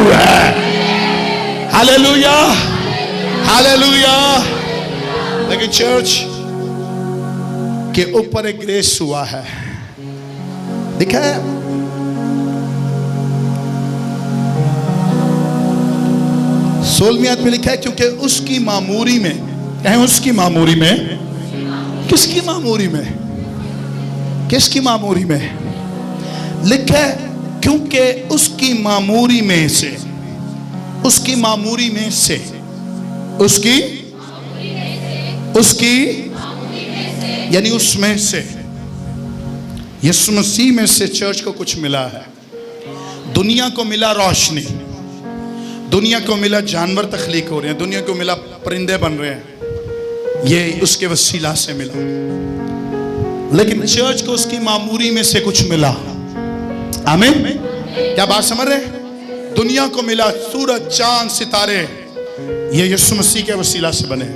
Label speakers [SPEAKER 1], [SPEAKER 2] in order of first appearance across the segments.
[SPEAKER 1] है। Hallelujah, hallelujah. लेकिन church के ऊपर एक ग्रेस हुआ है, दिखा है? सोलहवीं आयत में लिखा है, क्योंकि उसकी मामूरी में, कहें उसकी मामूरी में, किसकी मामूरी में, किसकी मामूरी में लिखा है? क्योंकि उसकी मामूरी में से, उसकी मामूरी में से, उसकी यानी उसमें से, यीशु मसीह में से चर्च को कुछ मिला है। दुनिया को मिला रोशनी, दुनिया को मिला जानवर तख्लीक हो रहे हैं, दुनिया को मिला परिंदे बन रहे हैं, ये उसके वसीला से मिला। लेकिन चर्च को उसकी मामूरी में से कुछ मिला। आमीन। क्या बात समझ रहे हैं? दुनिया को मिला सूरज, चांद, सितारे, ये यीशु मसीह के वसीला से बने।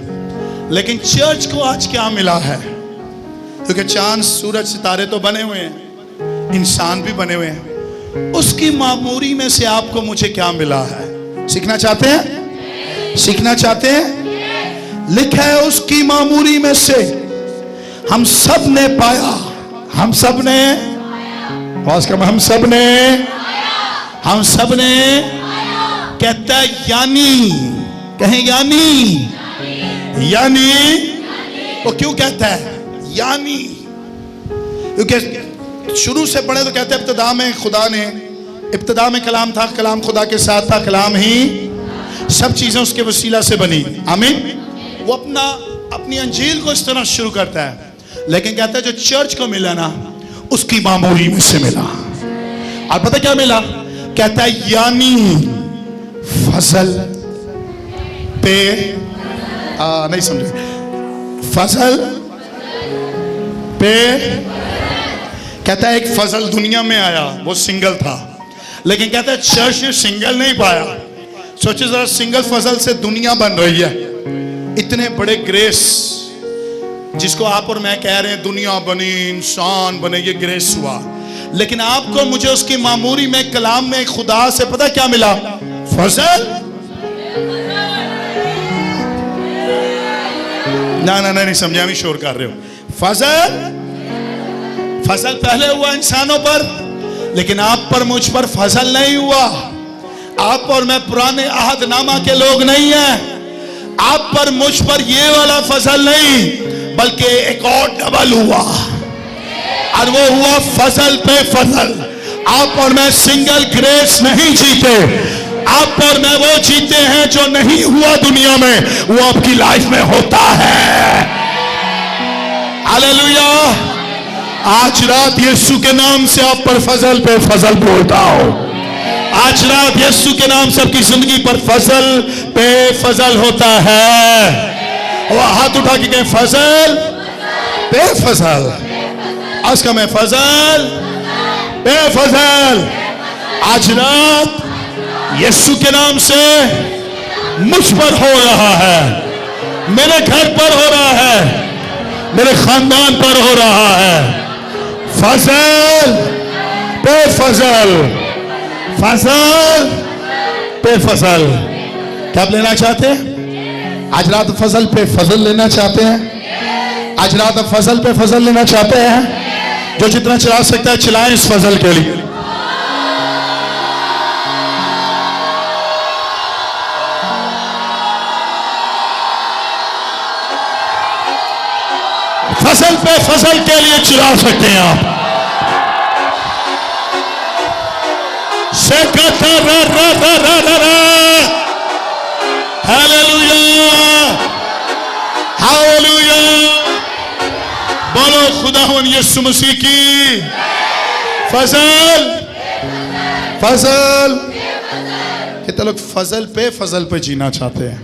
[SPEAKER 1] लेकिन चर्च को आज क्या मिला है? क्योंकि चांद, सूरज, सितारे तो बने हुए हैं, इंसान भी बने हुए हैं। उसकी मामूरी में से आपको मुझे क्या मिला है? सीखना चाहते हैं? सीखना चाहते हैं? लिखा है उसकी मामूरी में से हम सब ने पाया, हम सब ने, हम सब ने, हम सब ने, कहता है यानी, कहें यानी, यानी, वो क्यों कहता है यानी? क्योंकि शुरू से पढ़े तो कहते हैं इब्तिदा में खुदा ने, इब्तिदा में कलाम था, कलाम खुदा के साथ था, कलाम ही सब चीजें उसके वसीला से बनी। आमीन। वो अपनी अंजील को इस तरह शुरू करता है, लेकिन कहता है जो चर्च को मिला ना, उसकी मामूरी में से मिला। और पता क्या मिला? कहता है यानी फजल पे, नहीं समझे, फजल पे, कहता है एक फजल दुनिया में आया, वो सिंगल था, लेकिन कहता है चर्च ने सिंगल नहीं पाया। सोचिए जरा, सिंगल फजल से दुनिया बन रही है। इतने बड़े ग्रेस जिसको आप और मैं कह रहे हैं दुनिया बनी, इंसान बने, ये ग्रेस हुआ। लेकिन आपको मुझे उसकी मामूरी में, कलाम में खुदा से पता क्या मिला? फजल। ना ना नहीं समझा, भी शोर कर रहे हो। फजल, फजल पहले हुआ इंसानों पर, लेकिन आप पर, मुझ पर फजल नहीं हुआ। आप और मैं पुराने अहदनामा के लोग नहीं हैं। आप पर, मुझ पर ये वाला फजल नहीं, बल्कि एक और डबल हुआ, और वो हुआ फजल पे फजल। आप और मैं सिंगल ग्रेस नहीं जीते, आप और मैं वो जीते हैं जो नहीं हुआ दुनिया में, वो आपकी लाइफ में होता है। हालेलुया। आज रात यीशु के नाम से आप पर फजल पे फजल बोलता हूं। आज रात यीशु के नाम से आपकी जिंदगी पर फजल पे फजल होता है। वो हाथ उठा के कहें फजल पे फजल। आज का मैं फजल पे फजल। आज रात यीशु के नाम से मुझ पर हो रहा है, मेरे घर पर हो रहा है, मेरे खानदान पर हो रहा है। फजल पे फजल, फजल पे फजल। क्या आप लेना चाहते हैं? आज रात फजल पे फजल लेना चाहते हैं? आज रात फजल पे फजल लेना चाहते हैं? जो जितना चला सकता है चलाएं इस फजल के लिए। फजल पे फजल के लिए चिल्ला सकते हैं आप। Hallelujah, hallelujah. बोलो खुदावंद यीशु मसीह की फजल, फजल। कितने लोग फजल पे जीना चाहते हैं?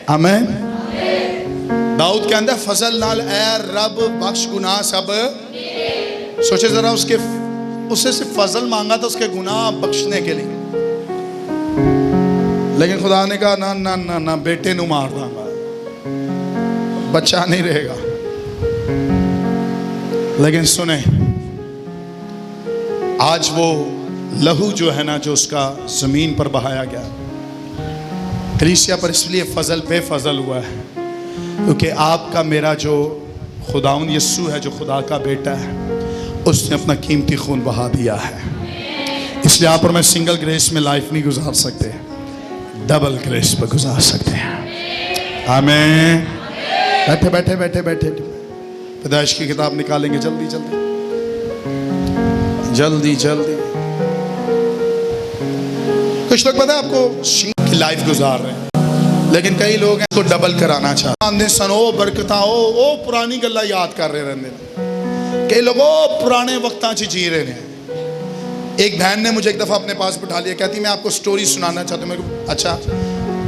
[SPEAKER 1] आमीन। दाऊद के अंदर फजल नाल ए रब बख्श गुनाह सब। सोचे जरा, उससे सिर्फ फजल मांगा था उसके गुनाह बख्शने के लिए, लेकिन खुदा ने कहा ना ना ना ना, बेटे नू मार दूंगा, बच्चा नहीं रहेगा। लेकिन सुने, आज वो लहू जो है ना, जो उसका ज़मीन पर बहाया गया, कलीसिया पर इसलिए फजल पे फजल हुआ है क्योंकि आपका मेरा जो खुदाउन यस्सु है, जो खुदा का बेटा है, उसने अपना कीमती खून बहा दिया है। इसलिए आप और मैं सिंगल ग्रेस में लाइफ नहीं गुजार सकते, डबल ग्रेस पर गुजार सकते हैं। आमीन। बैठे बैठे बैठे बैठे पैदाइश की किताब निकालेंगे, जल्दी जल्दी जल्दी जल्दी। कुछ लोग पता है आपको, सिंगल की लाइफ गुजार रहे हैं, लेकिन कई लोग इसको डबल कराना चाहते हैं। सनो बरकता ओ पुरानी गल्ला याद कर रहे रहने। कई लोग पुराने वक्तां च जी रहे हैं। एक बहन ने मुझे एक दफ़ा अपने पास बिठा लिया, कहती मैं आपको स्टोरी सुनाना चाहती हूँ। मेरे को अच्छा,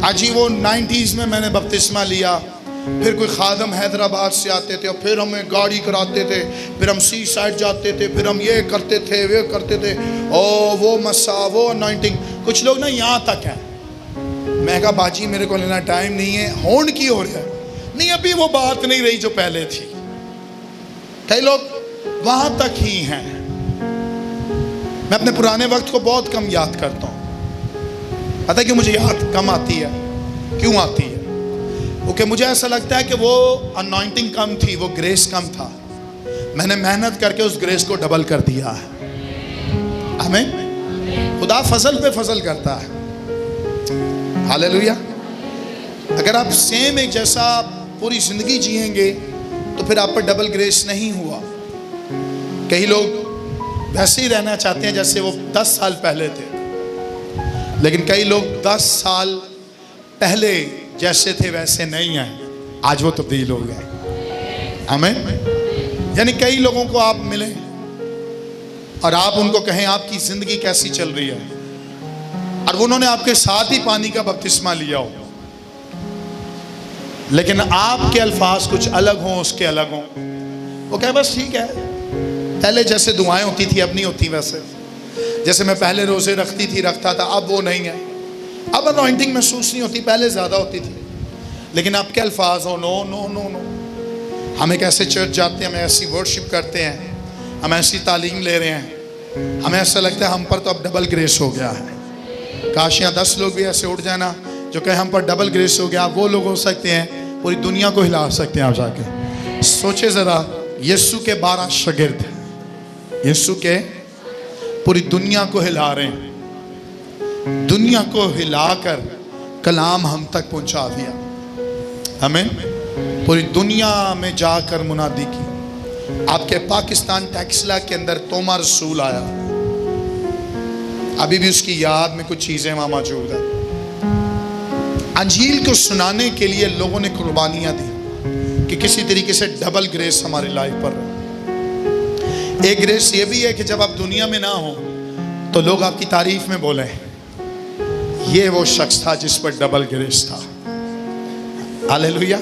[SPEAKER 1] आज ही वो 90s में मैंने बपतिस्मा लिया, फिर कोई खादम हैदराबाद से आते थे और फिर हमें गाड़ी कराते थे, फिर हम सी साइड जाते थे, फिर हम ये करते थे वे करते थे, ओ वो मसा वो अनॉइंटिंग। कुछ लोग ना यहाँ तक है। मैं कहा बाजी मेरे को लेना टाइम नहीं है, होंड की हो रहा है नहीं, अभी वो बात नहीं रही जो पहले थी। कई लोग वहाँ तक ही हैं। मैं अपने पुराने वक्त को बहुत कम याद करता हूँ। पता है कि मुझे याद कम आती है, क्यों आती है? क्योंकि मुझे ऐसा लगता है कि वो अनॉइंटिंग कम थी, वो ग्रेस कम था। मैंने मेहनत करके उस ग्रेस को डबल कर दिया है। आमीन। खुदा फजल पे फजल करता है। हालेलुया। अगर आप सेम एक जैसा पूरी जिंदगी जिएंगे तो फिर आप पर डबल ग्रेस नहीं हुआ। कई लोग वैसे ही रहना चाहते हैं जैसे वो 10 साल पहले थे, लेकिन कई लोग 10 साल पहले जैसे थे वैसे नहीं हैं, आज वो तब्दील हो गए। आमीन। यानी कई लोगों को आप मिलें और आप उनको कहें आपकी जिंदगी कैसी चल रही है, और उन्होंने आपके साथ ही पानी का बपतिस्मा लिया हो, लेकिन आपके अल्फाज कुछ अलग हों, उसके अलग हों। वो कहे बस ठीक है, पहले जैसे दुआएं होती थी अब नहीं होती वैसे, जैसे मैं पहले रोजे रखता था अब वो नहीं है, अब अनॉइंटिंग महसूस नहीं होती, पहले ज़्यादा होती थी। लेकिन आपके अल्फाज हो नो नो नो नो। हम एक ऐसे चर्च जाते हैं, हम ऐसी वर्शिप करते हैं, हम ऐसी तालीम ले रहे हैं, हमें ऐसा लगता है हम पर तो अब डबल ग्रेस हो गया है। काश यहाँ 10 लोग भी ऐसे उठ जाना जो कहे हम पर डबल ग्रेस हो गया। वो लोग हो सकते हैं पूरी दुनिया को हिला सकते हैं। आप जाके सोचे ज़रा, यीशु के 12 शागिर्द यीशु के पूरी दुनिया को हिला रहे हैं, दुनिया को हिलाकर कलाम हम तक पहुंचा दिया। हमें पूरी दुनिया में जाकर मुनादी की। आपके पाकिस्तान टैक्सला के अंदर तोमा रसूल आया, अभी भी उसकी याद में कुछ चीजें वहां मौजूद है। अंजील को सुनाने के लिए लोगों ने कुर्बानियां दी कि किसी तरीके से डबल ग्रेस हमारी लाइफ पर रहे। एक ग्रेस ये भी है कि जब आप दुनिया में ना हो तो लोग आपकी तारीफ में बोले ये वो शख्स था जिस पर डबल ग्रेस था। हालेलुया।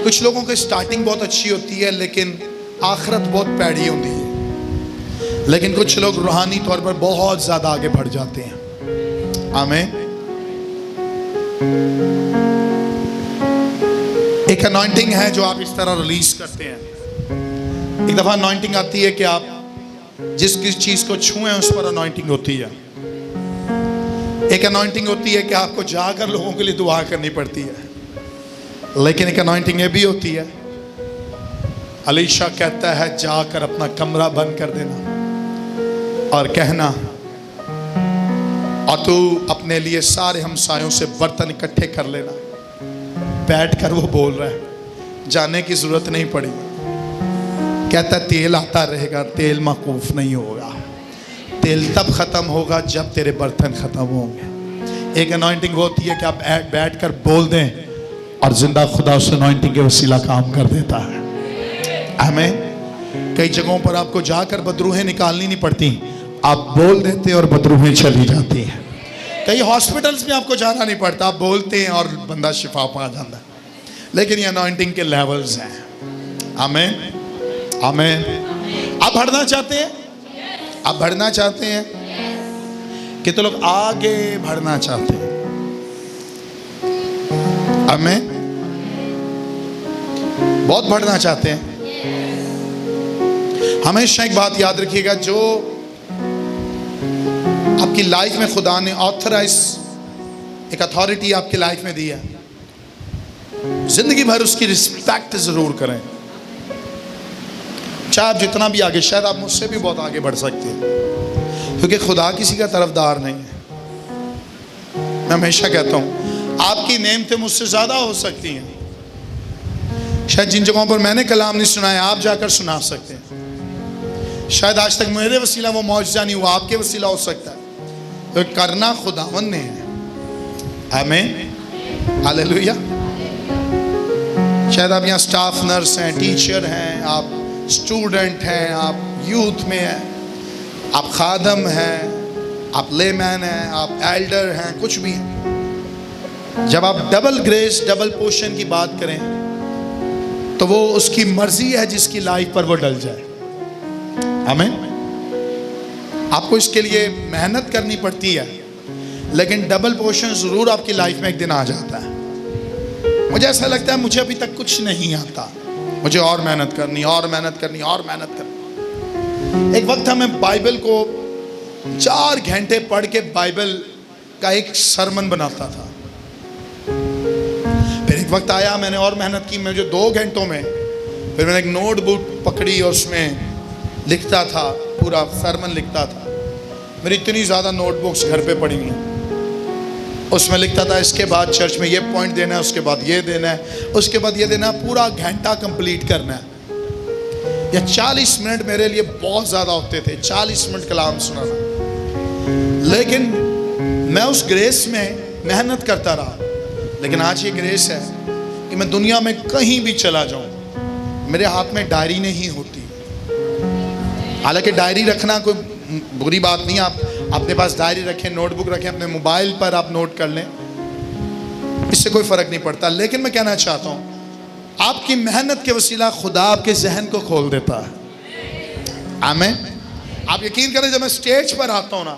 [SPEAKER 1] कुछ लोगों की स्टार्टिंग बहुत अच्छी होती है लेकिन आखिरत बहुत पैड़ी होती है, लेकिन कुछ लोग रूहानी तौर पर बहुत ज्यादा आगे बढ़ जाते हैं। आमीन। एक अनॉइंटिंग है जो आप इस तरह रिलीज करते हैं। एक दफा अनॉइंटिंग आती है कि आप जिस किस चीज को छुएं उस पर अनॉइंटिंग होती है। एक अनॉइंटिंग होती है कि आपको जाकर लोगों के लिए दुआ करनी पड़ती है, लेकिन एक अनॉइंटिंग ये भी होती है, अलीशा कहता है जाकर अपना कमरा बंद कर देना और कहना, और तू अपने लिए सारे हमसायों से बर्तन इकट्ठे कर लेना। बैठकर वो बोल रहा है, जाने की जरूरत नहीं पड़ी। कहता तेल आता रहेगा, तेल मौकूफ नहीं होगा। तेल तब खत्म होगा जब तेरे बर्तन खत्म होंगे। एक अनॉइंटिंग होती है कि आप बैठ कर बोल दें और जिंदा खुदा उस अनॉइंटिंग के वसीला काम कर देता है। हमें कई जगहों पर आपको जाकर बदरूहें निकालनी नहीं पड़ती, आप बोल देते और बदरूहें चली जाती हैं। कई हॉस्पिटल्स में आपको जाना नहीं पड़ता, आप बोलते हैं और बंदा शिफा पा जाता है। लेकिन ये अनॉइंटिंग के लेवल्स हैं। आमीन आमीन। आप बढ़ना चाहते हैं? आप बढ़ना चाहते हैं? कितने लोग आगे बढ़ना चाहते हैं? आमीन। बहुत बढ़ना चाहते हैं। हमेशा एक बात याद रखिएगा, जो आपकी लाइफ में खुदा ने ऑथराइज एक अथॉरिटी आपकी लाइफ में दी है, जिंदगी भर उसकी रिस्पेक्ट जरूर करें। चाहे आप जितना भी आगे, शायद आप मुझसे भी बहुत आगे बढ़ सकते हैं, क्योंकि खुदा किसी का तरफदार नहीं है। मैं हमेशा कहता हूं आपकी नेमतें मुझसे ज्यादा हो सकती हैं। शायद जिन जगहों पर मैंने कलाम नहीं सुनाया आप जाकर सुना सकते हैं। शायद आज तक मेरे वसीला वो मौजज़ा नहीं हुआ, आपके वसीला हो सकता है। तो करना खुदावंद ने है। आमीन, हालेलुया। शायद आप यहाँ स्टाफ नर्स हैं, टीचर हैं, आप स्टूडेंट हैं, आप यूथ में हैं, आप खादम हैं, आप लेमैन हैं, आप एल्डर हैं, कुछ भी हैं। जब आप डबल ग्रेस डबल पोर्शन की बात करें तो वो उसकी मर्जी है जिसकी लाइफ पर वो डल जाए। आमीन। आपको इसके लिए मेहनत करनी पड़ती है, लेकिन डबल पोर्शन जरूर आपकी लाइफ में एक दिन आ जाता है। मुझे ऐसा लगता है मुझे अभी तक कुछ नहीं आता, मुझे और मेहनत करनी, और मेहनत करनी, और मेहनत करनी। एक वक्त था मैं बाइबल को 4 घंटे पढ़ के बाइबल का एक सरमन बनाता था। फिर एक वक्त आया, मैंने और मेहनत की, मुझे 2 घंटों में फिर मैंने एक नोटबुक पकड़ी और उसमें लिखता था, पूरा सरमन लिखता था। मेरी इतनी ज़्यादा नोटबुक्स घर पे पड़ी हुई हैं, उसमें लिखता था इसके बाद चर्च में ये पॉइंट देना है, उसके बाद ये देना है, उसके बाद ये देना है, पूरा घंटा कंप्लीट करना है। या 40 मिनट मेरे लिए बहुत ज़्यादा होते थे, 40 मिनट कलाम सुनाना। लेकिन मैं उस ग्रेस में मेहनत करता रहा। लेकिन आज ये ग्रेस है कि मैं दुनिया में कहीं भी चला जाऊं, मेरे हाथ में डायरी नहीं होती। हालांकि डायरी रखना कोई बुरी बात नहीं, आप अपने पास डायरी रखें, नोटबुक रखें, अपने मोबाइल पर आप नोट कर लें, इससे कोई फर्क नहीं पड़ता। लेकिन मैं कहना चाहता हूं आपकी मेहनत के वसीला खुदा आपके जहन को खोल देता है। आमीन। आप यकीन करें, जब मैं स्टेज पर आता हूं ना,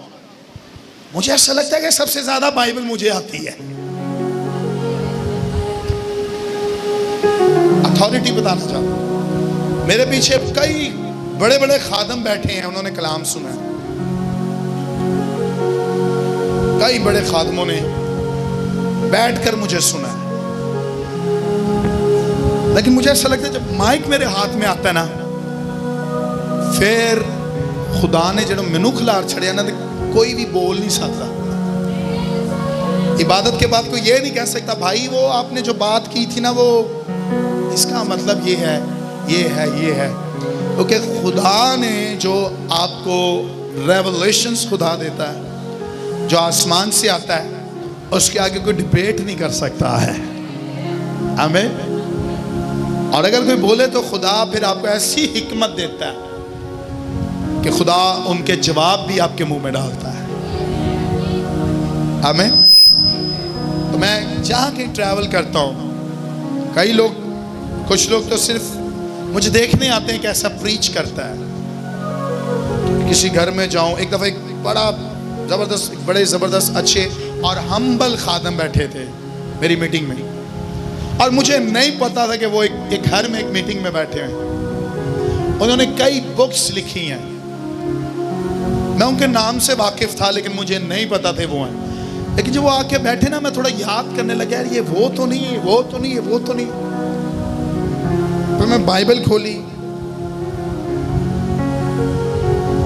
[SPEAKER 1] मुझे ऐसा लगता है कि सबसे ज्यादा बाइबल मुझे आती है। अथॉरिटी बताना चाहता हूं, मेरे पीछे कई बड़े बड़े खादम बैठे हैं, उन्होंने कलाम सुना है। कई बड़े खादमों ने बैठकर मुझे सुना है। लेकिन मुझे ऐसा लगता है जब माइक मेरे हाथ में आता है ना, फिर खुदा ने जो मैनू खिलार छड़िया ना, तो कोई भी बोल नहीं सकता। इबादत के बाद कोई ये नहीं कह सकता भाई वो आपने जो बात की थी ना, वो इसका मतलब ये है, ये है, ये है। क्योंकि खुदा ने जो आपको रेवलेशंस खुदा देता है, जो आसमान से आता है, उसके आगे कोई डिबेट नहीं कर सकता है। आमीन। और अगर कोई बोले तो खुदा फिर आपको ऐसी हिकमत देता है कि खुदा उनके जवाब भी आपके मुंह में डालता है। आमीन। तो मैं जहाँ कहीं ट्रैवल करता हूँ, कई लोग, कुछ लोग तो सिर्फ मुझे देखने आते हैं कैसा प्रीच करता है। किसी घर में जाऊं, एक दफ़ा एक बड़ा ज़बरदस्त, बड़े ज़बरदस्त अच्छे और हम्बल खादम बैठे थे मेरी मीटिंग में, और मुझे नहीं पता था कि वो एक घर में एक मीटिंग में बैठे हैं। उन्होंने कई बुक्स लिखी हैं, मैं उनके नाम से वाकिफ़ था लेकिन मुझे नहीं पता थे वो हैं। लेकिन जब वो आके बैठे ना, मैं थोड़ा याद करने लगा, यार ये वो तो नहीं है, वो तो नहीं है, वो तो नहीं। फिर मैं बाइबल खोली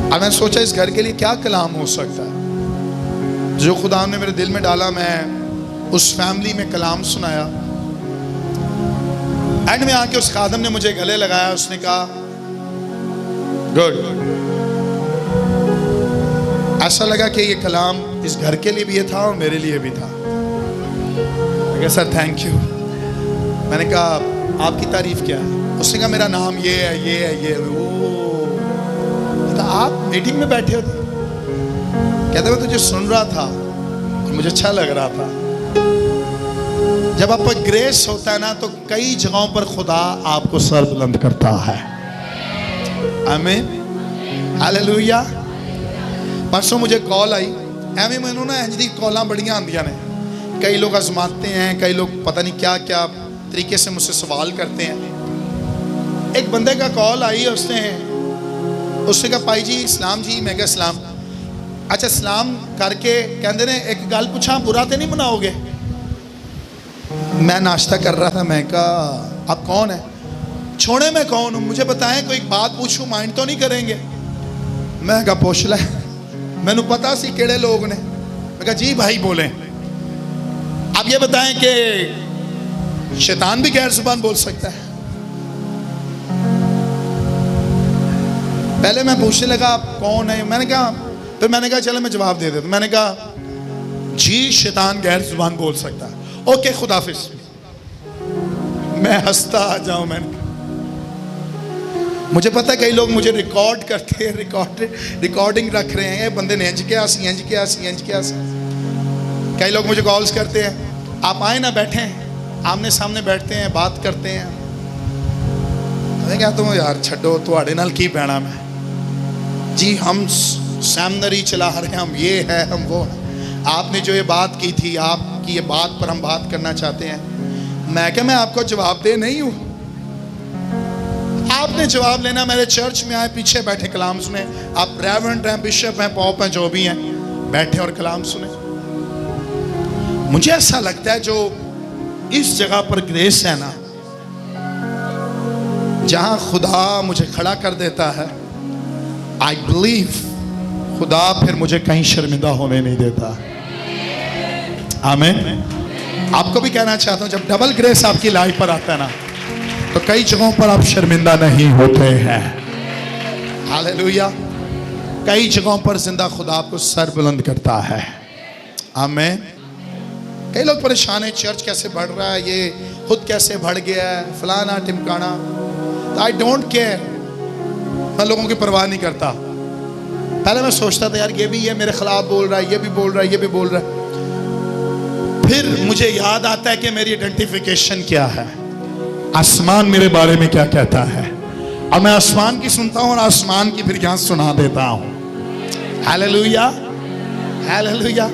[SPEAKER 1] और मैं सोचा इस घर के लिए क्या कलाम हो सकता है। जो खुदा ने मेरे दिल में डाला, मैं उस फैमिली में कलाम सुनाया। एंड में आके उस खादम ने मुझे गले लगाया, उसने कहा गुड। ऐसा लगा कि ये कलाम इस घर के लिए भी ये था और मेरे लिए भी था। Sir thank you. मैंने कहा आपकी तारीफ क्या है? उसने कहा मेरा नाम ये है, ये है, ये है। तो आप मीटिंग में बैठे हो? कहते मैं तुझे सुन रहा था और मुझे अच्छा लग रहा था। जब आप पर ग्रेस होता है ना, तो कई जगहों पर खुदा आपको सर बुलंद करता है। आमीन, हालेलुया। परसों मुझे कॉल आई, एवं मैनू ना इंज दी कॉलां बड़ियां आंदियां ने। कई लोग आजमाते हैं, कई लोग पता नहीं क्या क्या तरीके से मुझसे सवाल करते हैं। एक बंदे का कॉल आई, उसने कहा पाई जी इस्लाम जी। मैं क्या इस्लाम? अच्छा सलाम करके कहते ने एक गल पूछा, बुरा तो नहीं मनाओगे? मैं नाश्ता कर रहा था, मैं कहा आप कौन है? छोड़े मैं कौन हूँ, मुझे बताएं, कोई बात पूछूं माइंड तो नहीं करेंगे? मैं कहा पूछ ले, मैंने पता सी केड़े लोग ने। मैं कहा जी भाई बोले। आप ये बताएं कि शैतान भी गैर जुबान बोल सकता है? पहले मैं पूछने लगा आप कौन है, मैंने कहा, फिर मैंने कहा चलो मैं जवाब दे देता। मैंने कहा जी शैतान गैर जुबान बोल सकता है। ओके खुदाफिज। मैं हंसता आ जाऊं। मैंने मुझे पता है कई लोग मुझे रिकॉर्ड करते हैं, रिकॉर्डिंग रख रहे हैं, बंदे ने इंज किया सी, इंज किया सी, इंज किया सी। कई लोग मुझे कॉल्स करते हैं, आप आए ना, बैठे आमने सामने बैठते हैं, बात करते हैं। मैंने कहा तुम यार छड्डो, तुहाडे नाल की पैना मैं जी, हम सैमनरी चला रहे हैं, हम ये है हम वो है। आपने जो ये बात की थी, आपकी ये बात पर हम बात करना चाहते हैं। मैं क्या मैं आपको जवाब दे नहीं हूँ, आपने जवाब लेना। मेरे चर्च में आए, पीछे बैठे कलाम सुने। आप रेवरेंड हैं, बिशप हैं, पॉप हैं, जो भी हैं, बैठे और कलाम सुने। मुझे ऐसा लगता है जो इस जगह पर ग्रेस है ना, जहां खुदा मुझे खड़ा कर देता है, आई बिलीव खुदा फिर मुझे कहीं शर्मिंदा होने नहीं देता। आमीन। आपको भी कहना चाहता हूं, जब डबल ग्रेस आपकी लाइफ पर आता है ना, तो कई जगहों पर आप शर्मिंदा नहीं होते हैं। हालेलुया। कई जगहों पर जिंदा खुदा आपको सर बुलंद करता है। आमीन। कई लोग परेशान हैं, चर्च कैसे बढ़ रहा है, ये खुद कैसे बढ़ गया है, फलाना टिमकाना। आई डोंट केयर, मैं लोगों की परवाह नहीं करता। पहले मैं सोचता था यार ये भी ये मेरे खिलाफ बोल रहा है, ये भी बोल रहा है, ये भी बोल रहा है। फिर मुझे याद आता है कि मेरी आइडेंटिफिकेशन क्या है, आसमान मेरे बारे में क्या कहता है, और मैं आसमान की सुनता हूं और आसमान की फिर यहाँ सुना देता हूं। Hallelujah, hallelujah.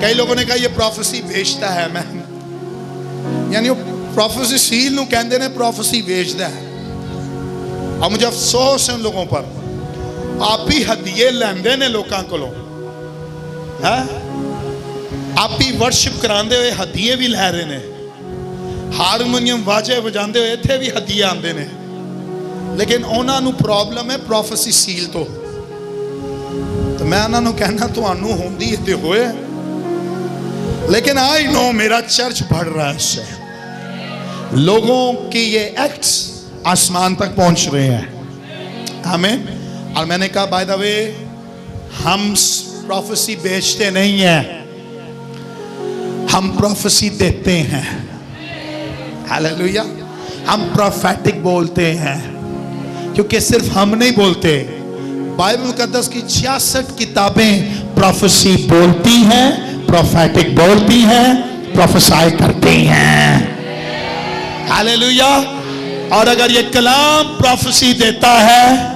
[SPEAKER 1] कई लोगों ने कहा ये प्रोफेसी बेचता है। मैं यानी वो प्रोफेसी सील नूं कहंदे ने प्रोफेसी बेचदा है। और मुझे अफसोस है उन लोगों पर, आप ही हदिये लैंदे ने लोकां कोलों, है आप ही वर्शिप करांदे हुए हदिये भी लै रहे ने, हारमोनियम वाजे बजाते हुए इत्थे भी हदिये आंदे ने। लेकिन उन्हां नूं प्रॉब्लम है प्रोफेसी सील तो मैं उन्हां नूं कहना तुहानूं होंदी ते होए, लेकिन आई नो मेरा चर्च बढ़ रहा है, इससे लोगों की ये एक्ट्स आसमान तक पहुंच रहे हैं। आमीन। और मैंने कहा बाय द वे, हम प्रोफेसी बेचते नहीं हैं, हम प्रोफेसी देते हैं। हालेलुया। हम प्रोफेटिक बोलते हैं, क्योंकि सिर्फ हम नहीं बोलते, बाइबल मुकद्दस की 66 किताबें प्रोफेसी बोलती हैं, प्रोफेटिक बोलती हैं, प्रोफेसाई करती हैं। हालेलुया। और अगर ये कलाम प्रोफेसी देता है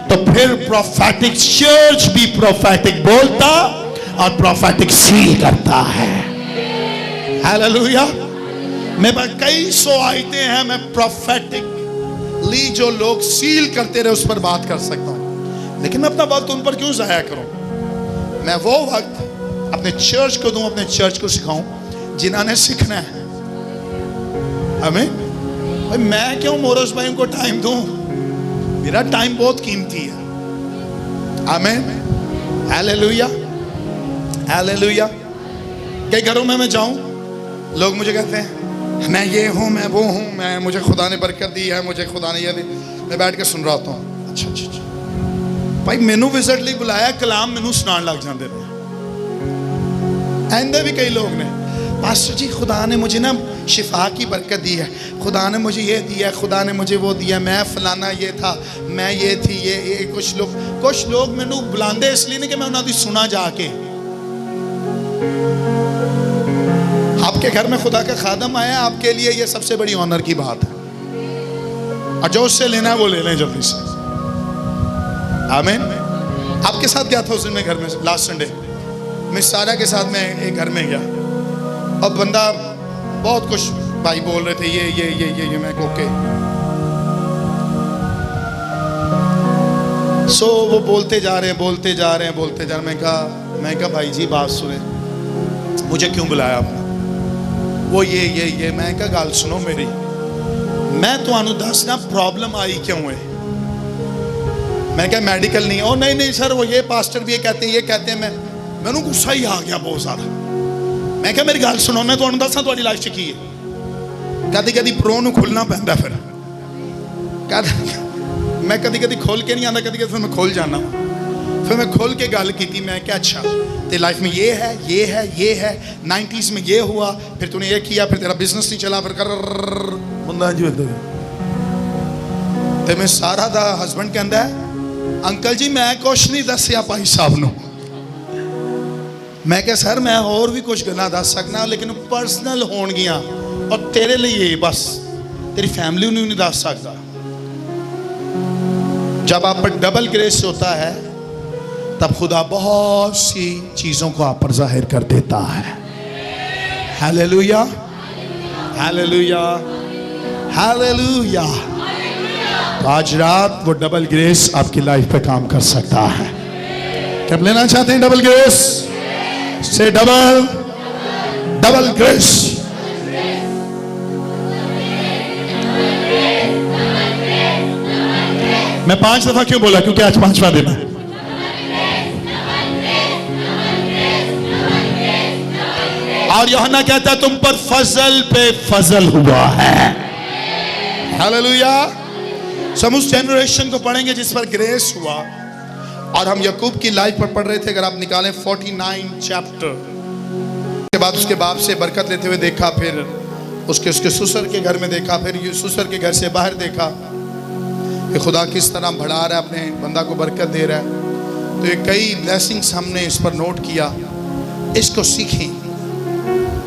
[SPEAKER 1] तो फिर प्रोफेटिक चर्च भी प्रोफेटिक बोलता और प्रोफेटिक सील करता है। हालेलुया। मेरे पास कई सौ आयतें हैं, मैं प्रोफेटिकली जो लोग सील करते रहे उस पर बात कर सकता हूं, लेकिन मैं अपना वक्त उन पर क्यों जाया करूं? मैं वो वक्त अपने चर्च को दूं, अपने चर्च को सिखाऊं जिन्होंने सीखना है। हमें भाई मैं क्यों मोरस भाई को टाइम दूं? मेरा टाइम बहुत कीमती है। आमीन। Hallelujah, hallelujah. कई घरों में मैं जाऊं, लोग मुझे कहते हैं मैं ये हूं, मैं वो हूं, मैं मुझे खुदा ने बरकत दी है, मुझे खुदा ने ये दी। मैं बैठ के सुन रहा होता हूं, अच्छा अच्छा अच्छा भाई मैनू विजिट लिए बुलाया, कलाम मैनू सुनान लग जाते हैं। ऐंदे भी कई लोग ने, पास्टर जी खुदा ने मुझे ना शिफा की बरकत दी है, खुदा ने मुझे ये दिया, खुदा ने मुझे वो दिया, मैं फलाना ये था, मैं ये थी, ये कुछ लोग मैनू बुलाते इसलिए नहीं कि मैं उन्होंने सुना जाके। आपके घर में खुदा का खादम आया, आपके लिए ये सबसे बड़ी ऑनर की बात है, और जो उससे लेना है वो ले लें जल्दी से। आमीन। आपके साथ क्या था उस दिन में घर में लास्ट संडे? मैं सारा के साथ में एक घर में गया और बंदा बहुत कुछ भाई बोल रहे थे, ये मैं ओके सो वो बोलते जा रहे हैं। मैं कहा भाई जी बात सुने, मुझे क्यों बुलाया आपने? वो ये मैं कहा गाल सुनो मेरी, मैं तुहानू दसना प्रॉब्लम आई क्यों है। मैं कहा मेडिकल नहीं। ओ नहीं सर, वो ये पास्टर भी ये कहते हैं। मैनू गुस्सा ही आ गया बहुत ज्यादा। मैं कहा मेरी गल सुनो, मैं तुहानू दसां तुहाडी लाइफ च की है। कदी प्रो नू खुलना पैंदा, फिर मैं कदी खोल के नहीं आता, कदी फिर मैं खोल जाना। फिर मैं खोल के गल की। मैं क्या अच्छा ते लाइफ में ये है 90s में ये हुआ, फिर तूने ये किया, फिर तेरा बिजनेस नहीं चला, फिर कर बंदा जी ते मैं सारा दा हस्बैंड कहता है अंकल जी मैं कुछ नहीं दसिया भाई साहब नू। मैं क्या सर मैं और भी कुछ गल्लां दस सकना, लेकिन पर्सनल होणगियां और तेरे लिए बस तेरी फैमिली नू नहीं दस सकता। जब आप पर डबल ग्रेस होता है तब खुदा बहुत सी चीजों को आप पर जाहिर कर देता है। Hallelujah, hallelujah, hallelujah. तो आज रात वो डबल ग्रेस आपकी लाइफ पे काम कर सकता है। क्या आप लेना चाहते हैं डबल ग्रेस? से डबल ग्रेस। मैं 5 दफा क्यों बोला? क्योंकि आज 5वां दिन है। और यूहन्ना कहता है तुम पर फजल पे फजल हुआ है। हालेलुया। हम उस जनरेशन को पढ़ेंगे जिस पर ग्रेस हुआ। और हम याकूब की लाइफ पर पढ़ रहे थे। अगर आप निकालें 49 चैप्टर के बाद उसके बाप से बरकत लेते हुए देखा, फिर उसके ससुर के घर में देखा, फिर ससुर के घर से बाहर देखा कि खुदा किस तरह बढ़ा रहा है, अपने बंदा को बरकत दे रहा है। तो ये कई ब्लेसिंग्स हमने इस पर नोट किया, इसको सीखें।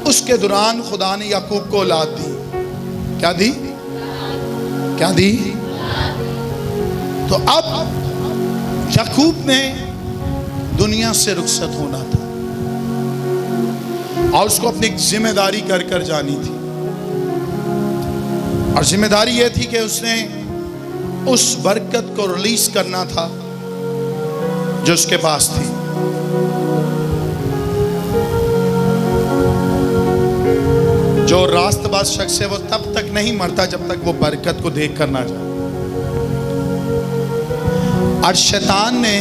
[SPEAKER 1] उसके दौरान खुदा ने याकूब को औलाद दी। क्या दी? क्या दी? तो अब याकूब ने दुनिया से रुखसत होना था और उसको अपनी जिम्मेदारी कर जानी थी। और जिम्मेदारी यह थी कि उसने उस बरकत को रिलीज करना था जो उसके पास थी। जो रास्तबाज शख्स है वो तब तक नहीं मरता जब तक वो बरकत को देख कर ना जाए। और शैतान ने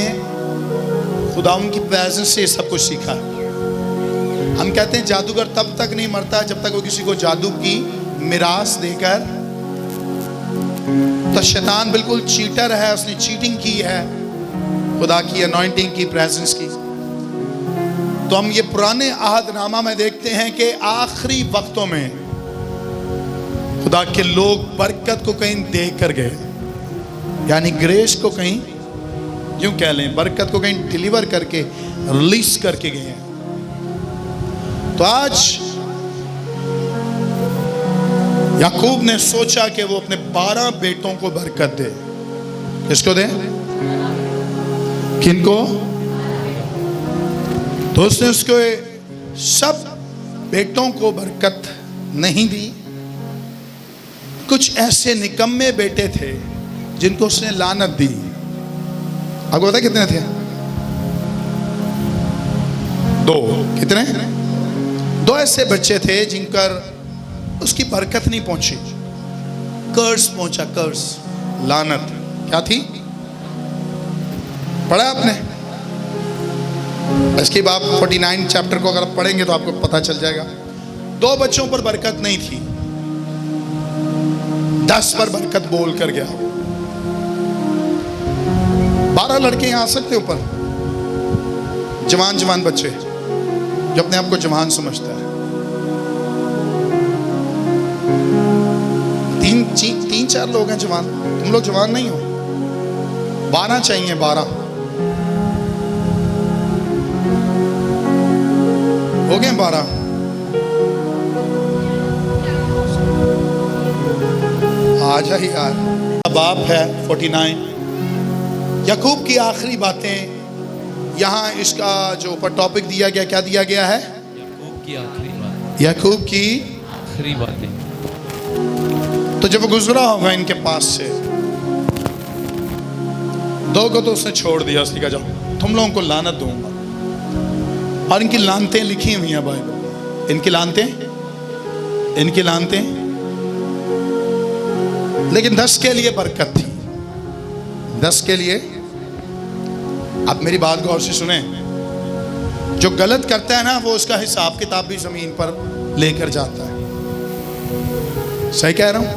[SPEAKER 1] खुदा उनकी प्रेजेंस से सब कुछ सीखा। हम कहते हैं जादूगर तब तक नहीं मरता जब तक वो किसी को जादू की मिरास देकर। तो शैतान बिल्कुल चीटर है, उसने चीटिंग की है खुदा की अनॉइंटिंग की, प्रेजेंस की। तो हम ये पुराने अहदनामा में देखते हैं कि आखिरी वक्तों में खुदा के लोग बरकत को कहीं देख कर गए, यानी ग्रेस को कहीं यूं कह लें बरकत को कहीं डिलीवर करके रिलीज करके गए हैं। तो आज याकूब ने सोचा कि वो अपने 12 बेटों को बरकत दे। किसको दे? किनको? तो उसने उसको सब बेटों को बरकत नहीं दी। कुछ ऐसे निकम्मे बेटे थे जिनको उसने लानत दी। आपको पता कितने थे? 2। कितने? 2 ऐसे बच्चे थे जिन पर उसकी बरकत नहीं पहुंची, कर्स पहुंचा, कर्स, लानत। क्या थी? पढ़ा आपने? इसके बाद 49 चैप्टर को अगर आप पढ़ेंगे तो आपको पता चल जाएगा। 2 बच्चों पर बरकत नहीं थी, 10 पर बरकत बोल कर गया। 12 लड़के यहां आ सकते ऊपर, जवान बच्चे जो अपने आप को जवान समझता है। 3-4 लोग हैं जवान। तुम लोग जवान नहीं हो। 12 चाहिए, 12 हो गए। 12 आ जा ही यार। बाप है 49। याकूब की आखिरी बातें यहाँ इसका जो ऊपर टॉपिक दिया गया, क्या दिया गया है? याकूब की आखिरी बात। याकूब की आखिरी बातें। तो जब वो गुजरा होगा इनके पास से, दो को तो उसने छोड़ दिया, उसने कहा जाओ तुम लोगों को लानत दूंगा। और इनकी लानतें लिखी हुई हैं बाइबल, इनकी लानतें। लेकिन 10 के लिए बरकत थी, 10 के लिए। आप मेरी बात गौर से सुने, जो गलत करता है ना वो उसका हिसाब किताब भी जमीन पर लेकर जाता है। सही कह रहा हूं?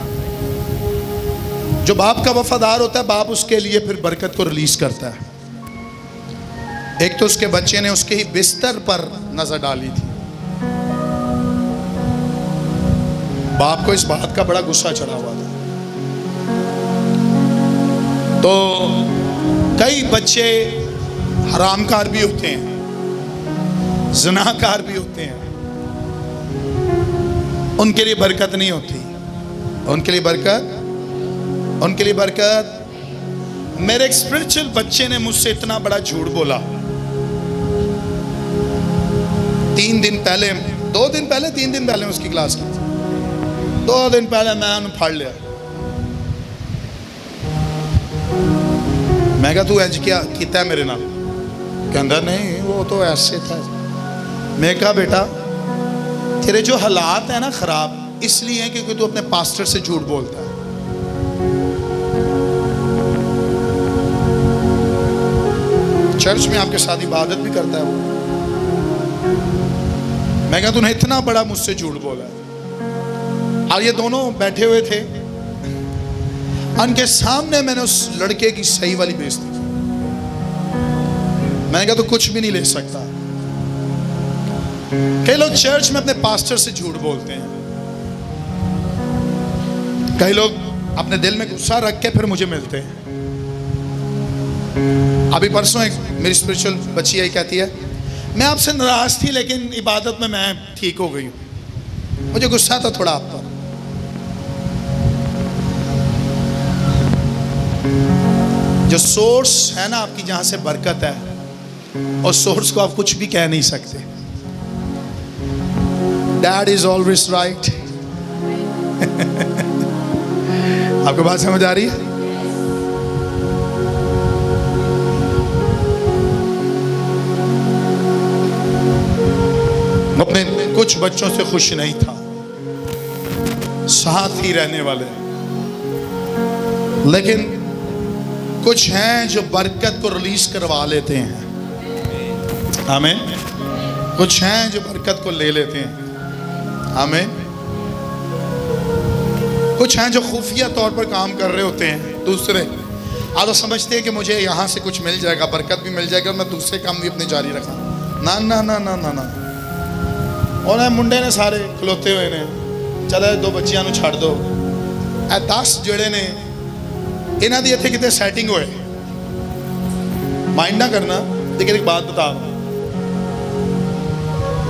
[SPEAKER 1] जो बाप का वफादार होता है, बाप उसके लिए फिर बरकत को रिलीज करता है। एक तो उसके बच्चे ने उसके ही बिस्तर पर नजर डाली थी। बाप को इस बात का बड़ा गुस्सा चढ़ा हुआ था। तो कई बच्चे हरामकार भी होते हैं, ज़िनाकार भी होते हैं, उनके लिए बरकत नहीं होती। उनके लिए बरकत। मेरे एक स्पिरिचुअल बच्चे ने मुझसे इतना बड़ा झूठ बोला 3 दिन पहले, 2 दिन पहले, 3 दिन पहले उसकी क्लास की, 2 दिन पहले मैं उन्हें फाड़ लिया। मैं कहा तू ऐज क्या किया मेरे नाल? कहता नहीं वो तो ऐसे था। मैं कहा बेटा तेरे जो हालात है ना खराब इसलिए है क्योंकि तू अपने पास्टर से झूठ बोलता है। चर्च में आपके साथ इबादत भी करता है वो। मैं कहा तूने इतना बड़ा मुझसे झूठ बोला है। और ये दोनों बैठे हुए थे, उनके सामने मैंने उस लड़के की सही वाली बेइज्जती की। मैंने कहा तू कुछ भी नहीं ले सकता। कई लोग चर्च में अपने पास्टर से झूठ बोलते हैं, कई लोग अपने दिल में गुस्सा रख के फिर मुझे मिलते हैं। अभी परसों एक मेरी स्पिरिचुअल बच्ची यही कहती है मैं आपसे नाराज थी लेकिन इबादत में मैं ठीक हो गई हूं, मुझे गुस्सा था थोड़ा आप पर। जो सोर्स है ना आपकी, जहां से बरकत है, और सोर्स को आप कुछ भी कह नहीं सकते। Dad is always right. आपको बात समझ आ रही है? अपने कुछ बच्चों से खुश नहीं था, साथ ही रहने वाले, लेकिन कुछ हैं जो बरकत को रिलीज करवा लेते हैं। आमीन। कुछ हैं जो बरकत को ले लेते हैं। आमीन। कुछ हैं जो खुफिया तौर पर काम कर रहे होते हैं दूसरे, आप तो समझते हैं कि मुझे यहाँ से कुछ मिल जाएगा, बरकत भी मिल जाएगा, मैं दूसरे काम भी अपने जारी रखा। ना ना ना ना ना ना। और मुंडे ने सारे खलोते हुए ने चलो 2 बच्चियां नूं छड़ दो। 10 जेड़े ने इन्हां दी इत्थे किते सैटिंग होए, माइंड ना करना। लेकिन एक बात बता,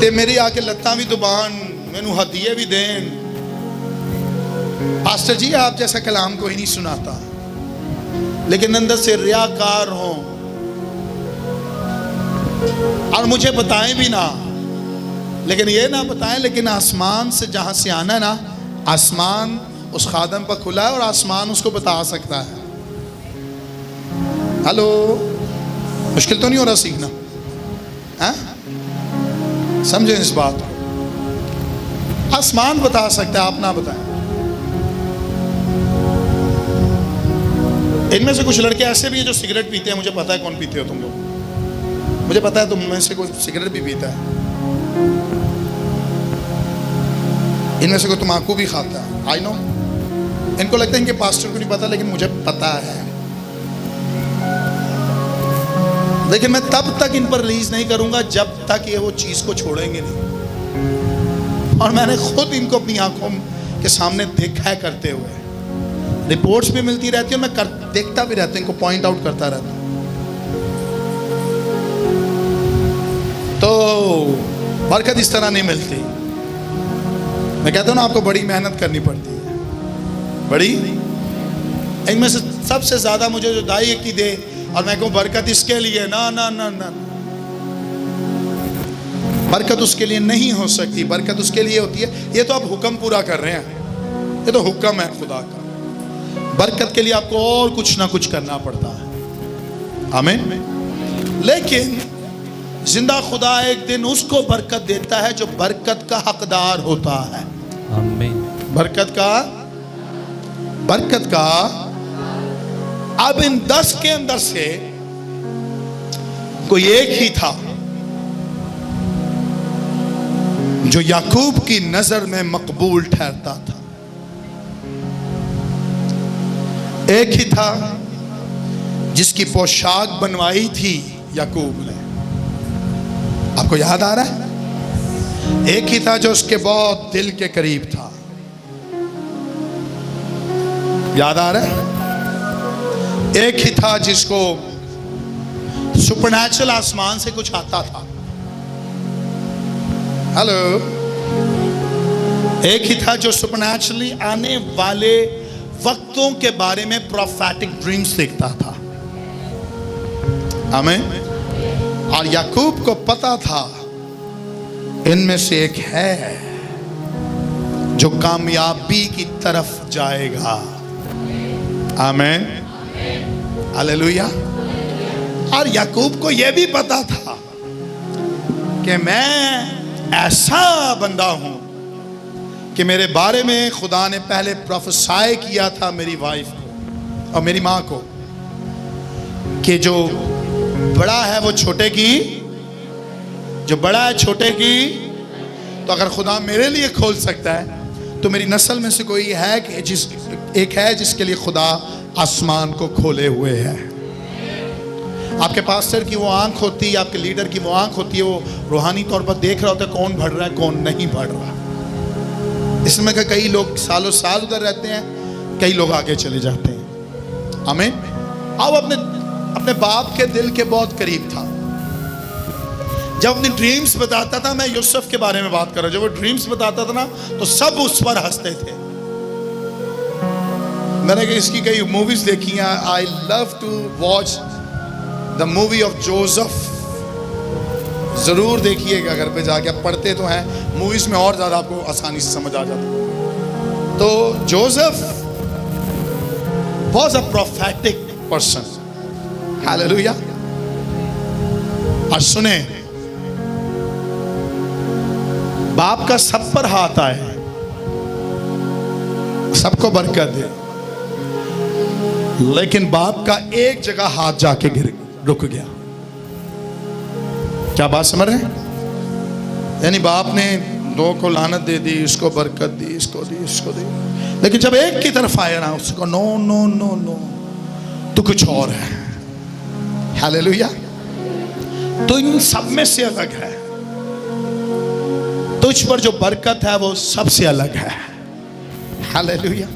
[SPEAKER 1] ते मेरी आके लत्तां भी दुबान, मैनू हदिये भी देन, पास्टर जी आप जैसा कलाम कोई नहीं सुनाता, लेकिन अंदर से रियाकार हो और मुझे बताएं भी ना, लेकिन ये ना बताएं, लेकिन आसमान से जहां से आना है ना, आसमान उस खादम पर खुला है और आसमान उसको बता सकता है। हेलो, मुश्किल तो नहीं हो रहा सीखना? समझे इस बात को? आसमान बता सकता है, आप ना बताएं। इनमें से कुछ लड़के ऐसे भी हैं जो सिगरेट पीते हैं, मुझे पता है कौन पीते हो तुम लोग, मुझे पता है तुम में से कोई सिगरेट भी पीता है, इनमें से कोई तम्बाकू भी खाता है। आई नो, इनको लगता है इनके पास्टर को नहीं पता, लेकिन मुझे पता है। लेकिन मैं तब तक इन पर रिलीज नहीं करूंगा जब तक ये वो चीज को छोड़ेंगे नहीं। और मैंने खुद इनको अपनी आंखों के सामने देखा है करते हुए, रिपोर्ट्स भी मिलती रहती है, मैं देखता भी रहता हूं, इनको पॉइंट आउट करता रहता हूं। तो बरकत इस तरह नहीं मिलती। मैं कहता हूं ना, आपको बड़ी मेहनत करनी पड़ती है, बड़ी। इनमें से सबसे ज्यादा मुझे जो दाई की दे और मैं कहूं बरकत इसके लिए, ना ना ना ना, बरकत उसके लिए नहीं हो सकती। बरकत उसके लिए होती है, ये तो आप हुक्म पूरा कर रहे हैं, ये तो हुक्म है खुदा का। बरकत के लिए आपको और कुछ ना कुछ करना पड़ता है। आमीन। लेकिन जिंदा खुदा एक दिन उसको बरकत देता है जो बरकत का हकदार होता है।
[SPEAKER 2] आमीन।
[SPEAKER 1] बरकत का अब इन 10 के अंदर से कोई एक ही था जो याकूब की नजर में मकबूल ठहरता था। एक ही था जिसकी पोशाक बनवाई थी याकूब ने। आपको याद आ रहा है? एक ही था जो उसके बहुत दिल के करीब था। याद आ रहा है? एक ही था जिसको सुपरनैचुरल आसमान से कुछ आता था। हेलो। एक ही था जो सुपरनैचुरली आने वाले वक्तों के बारे में प्रोफेटिक ड्रीम्स देखता था। आमीन। और याकूब को पता था इनमें से एक है जो कामयाबी की तरफ जाएगा। आमीन। हालेलुया। और याकूब को यह भी पता था कि मैं ऐसा बंदा हूं कि मेरे बारे में खुदा ने पहले प्रोफेसाई किया था मेरी वाइफ को और मेरी मां को कि जो बड़ा है वो छोटे की, जो बड़ा है छोटे की। तो अगर खुदा मेरे लिए खोल सकता है तो मेरी नस्ल में से कोई है कि एक है जिसके लिए खुदा आसमान को खोले हुए है। आपके पास्टर की वो आंख होती है, आपके लीडर की वो आंख होती है, वो रूहानी तौर पर देख रहा होता है कौन बढ़ रहा है कौन नहीं बढ़ रहा। इसमें कई लोग सालों साल उधर रहते हैं, कई लोग आगे चले जाते हैं। आमीन। अब अपने बाप के दिल के बहुत करीब था। जब अपनी ड्रीम्स बताता था, मैं यूसुफ के बारे में बात कर रहा हूं, जब वो ड्रीम्स बताता था ना तो सब उस पर हंसते थे। मैंने इसकी कई मूवीज देखी हैं। I love to watch the movie of Joseph. जरूर देखिएगा घर पे जाके, आप पढ़ते तो हैं, मूवीज में और ज्यादा आपको आसानी से समझ आ जाता। तो Joseph was a prophetic person. Hallelujah. और सुने, बाप का सब पर हाथ आए, सबको बरकत दे, लेकिन बाप का एक जगह हाथ जाके रुक गया। क्या बात समझ रहे हैं? यानी बाप ने दो को लानत दे दी, इसको बरकत दी, इसको दी, इसको दी, लेकिन जब एक की तरफ आया ना उसको नो नो नो नो, तो कुछ और है। हालेलुया। तो इन सब में से अलग है। तुझ पर जो बरकत है वो सबसे अलग है। हालेलुया।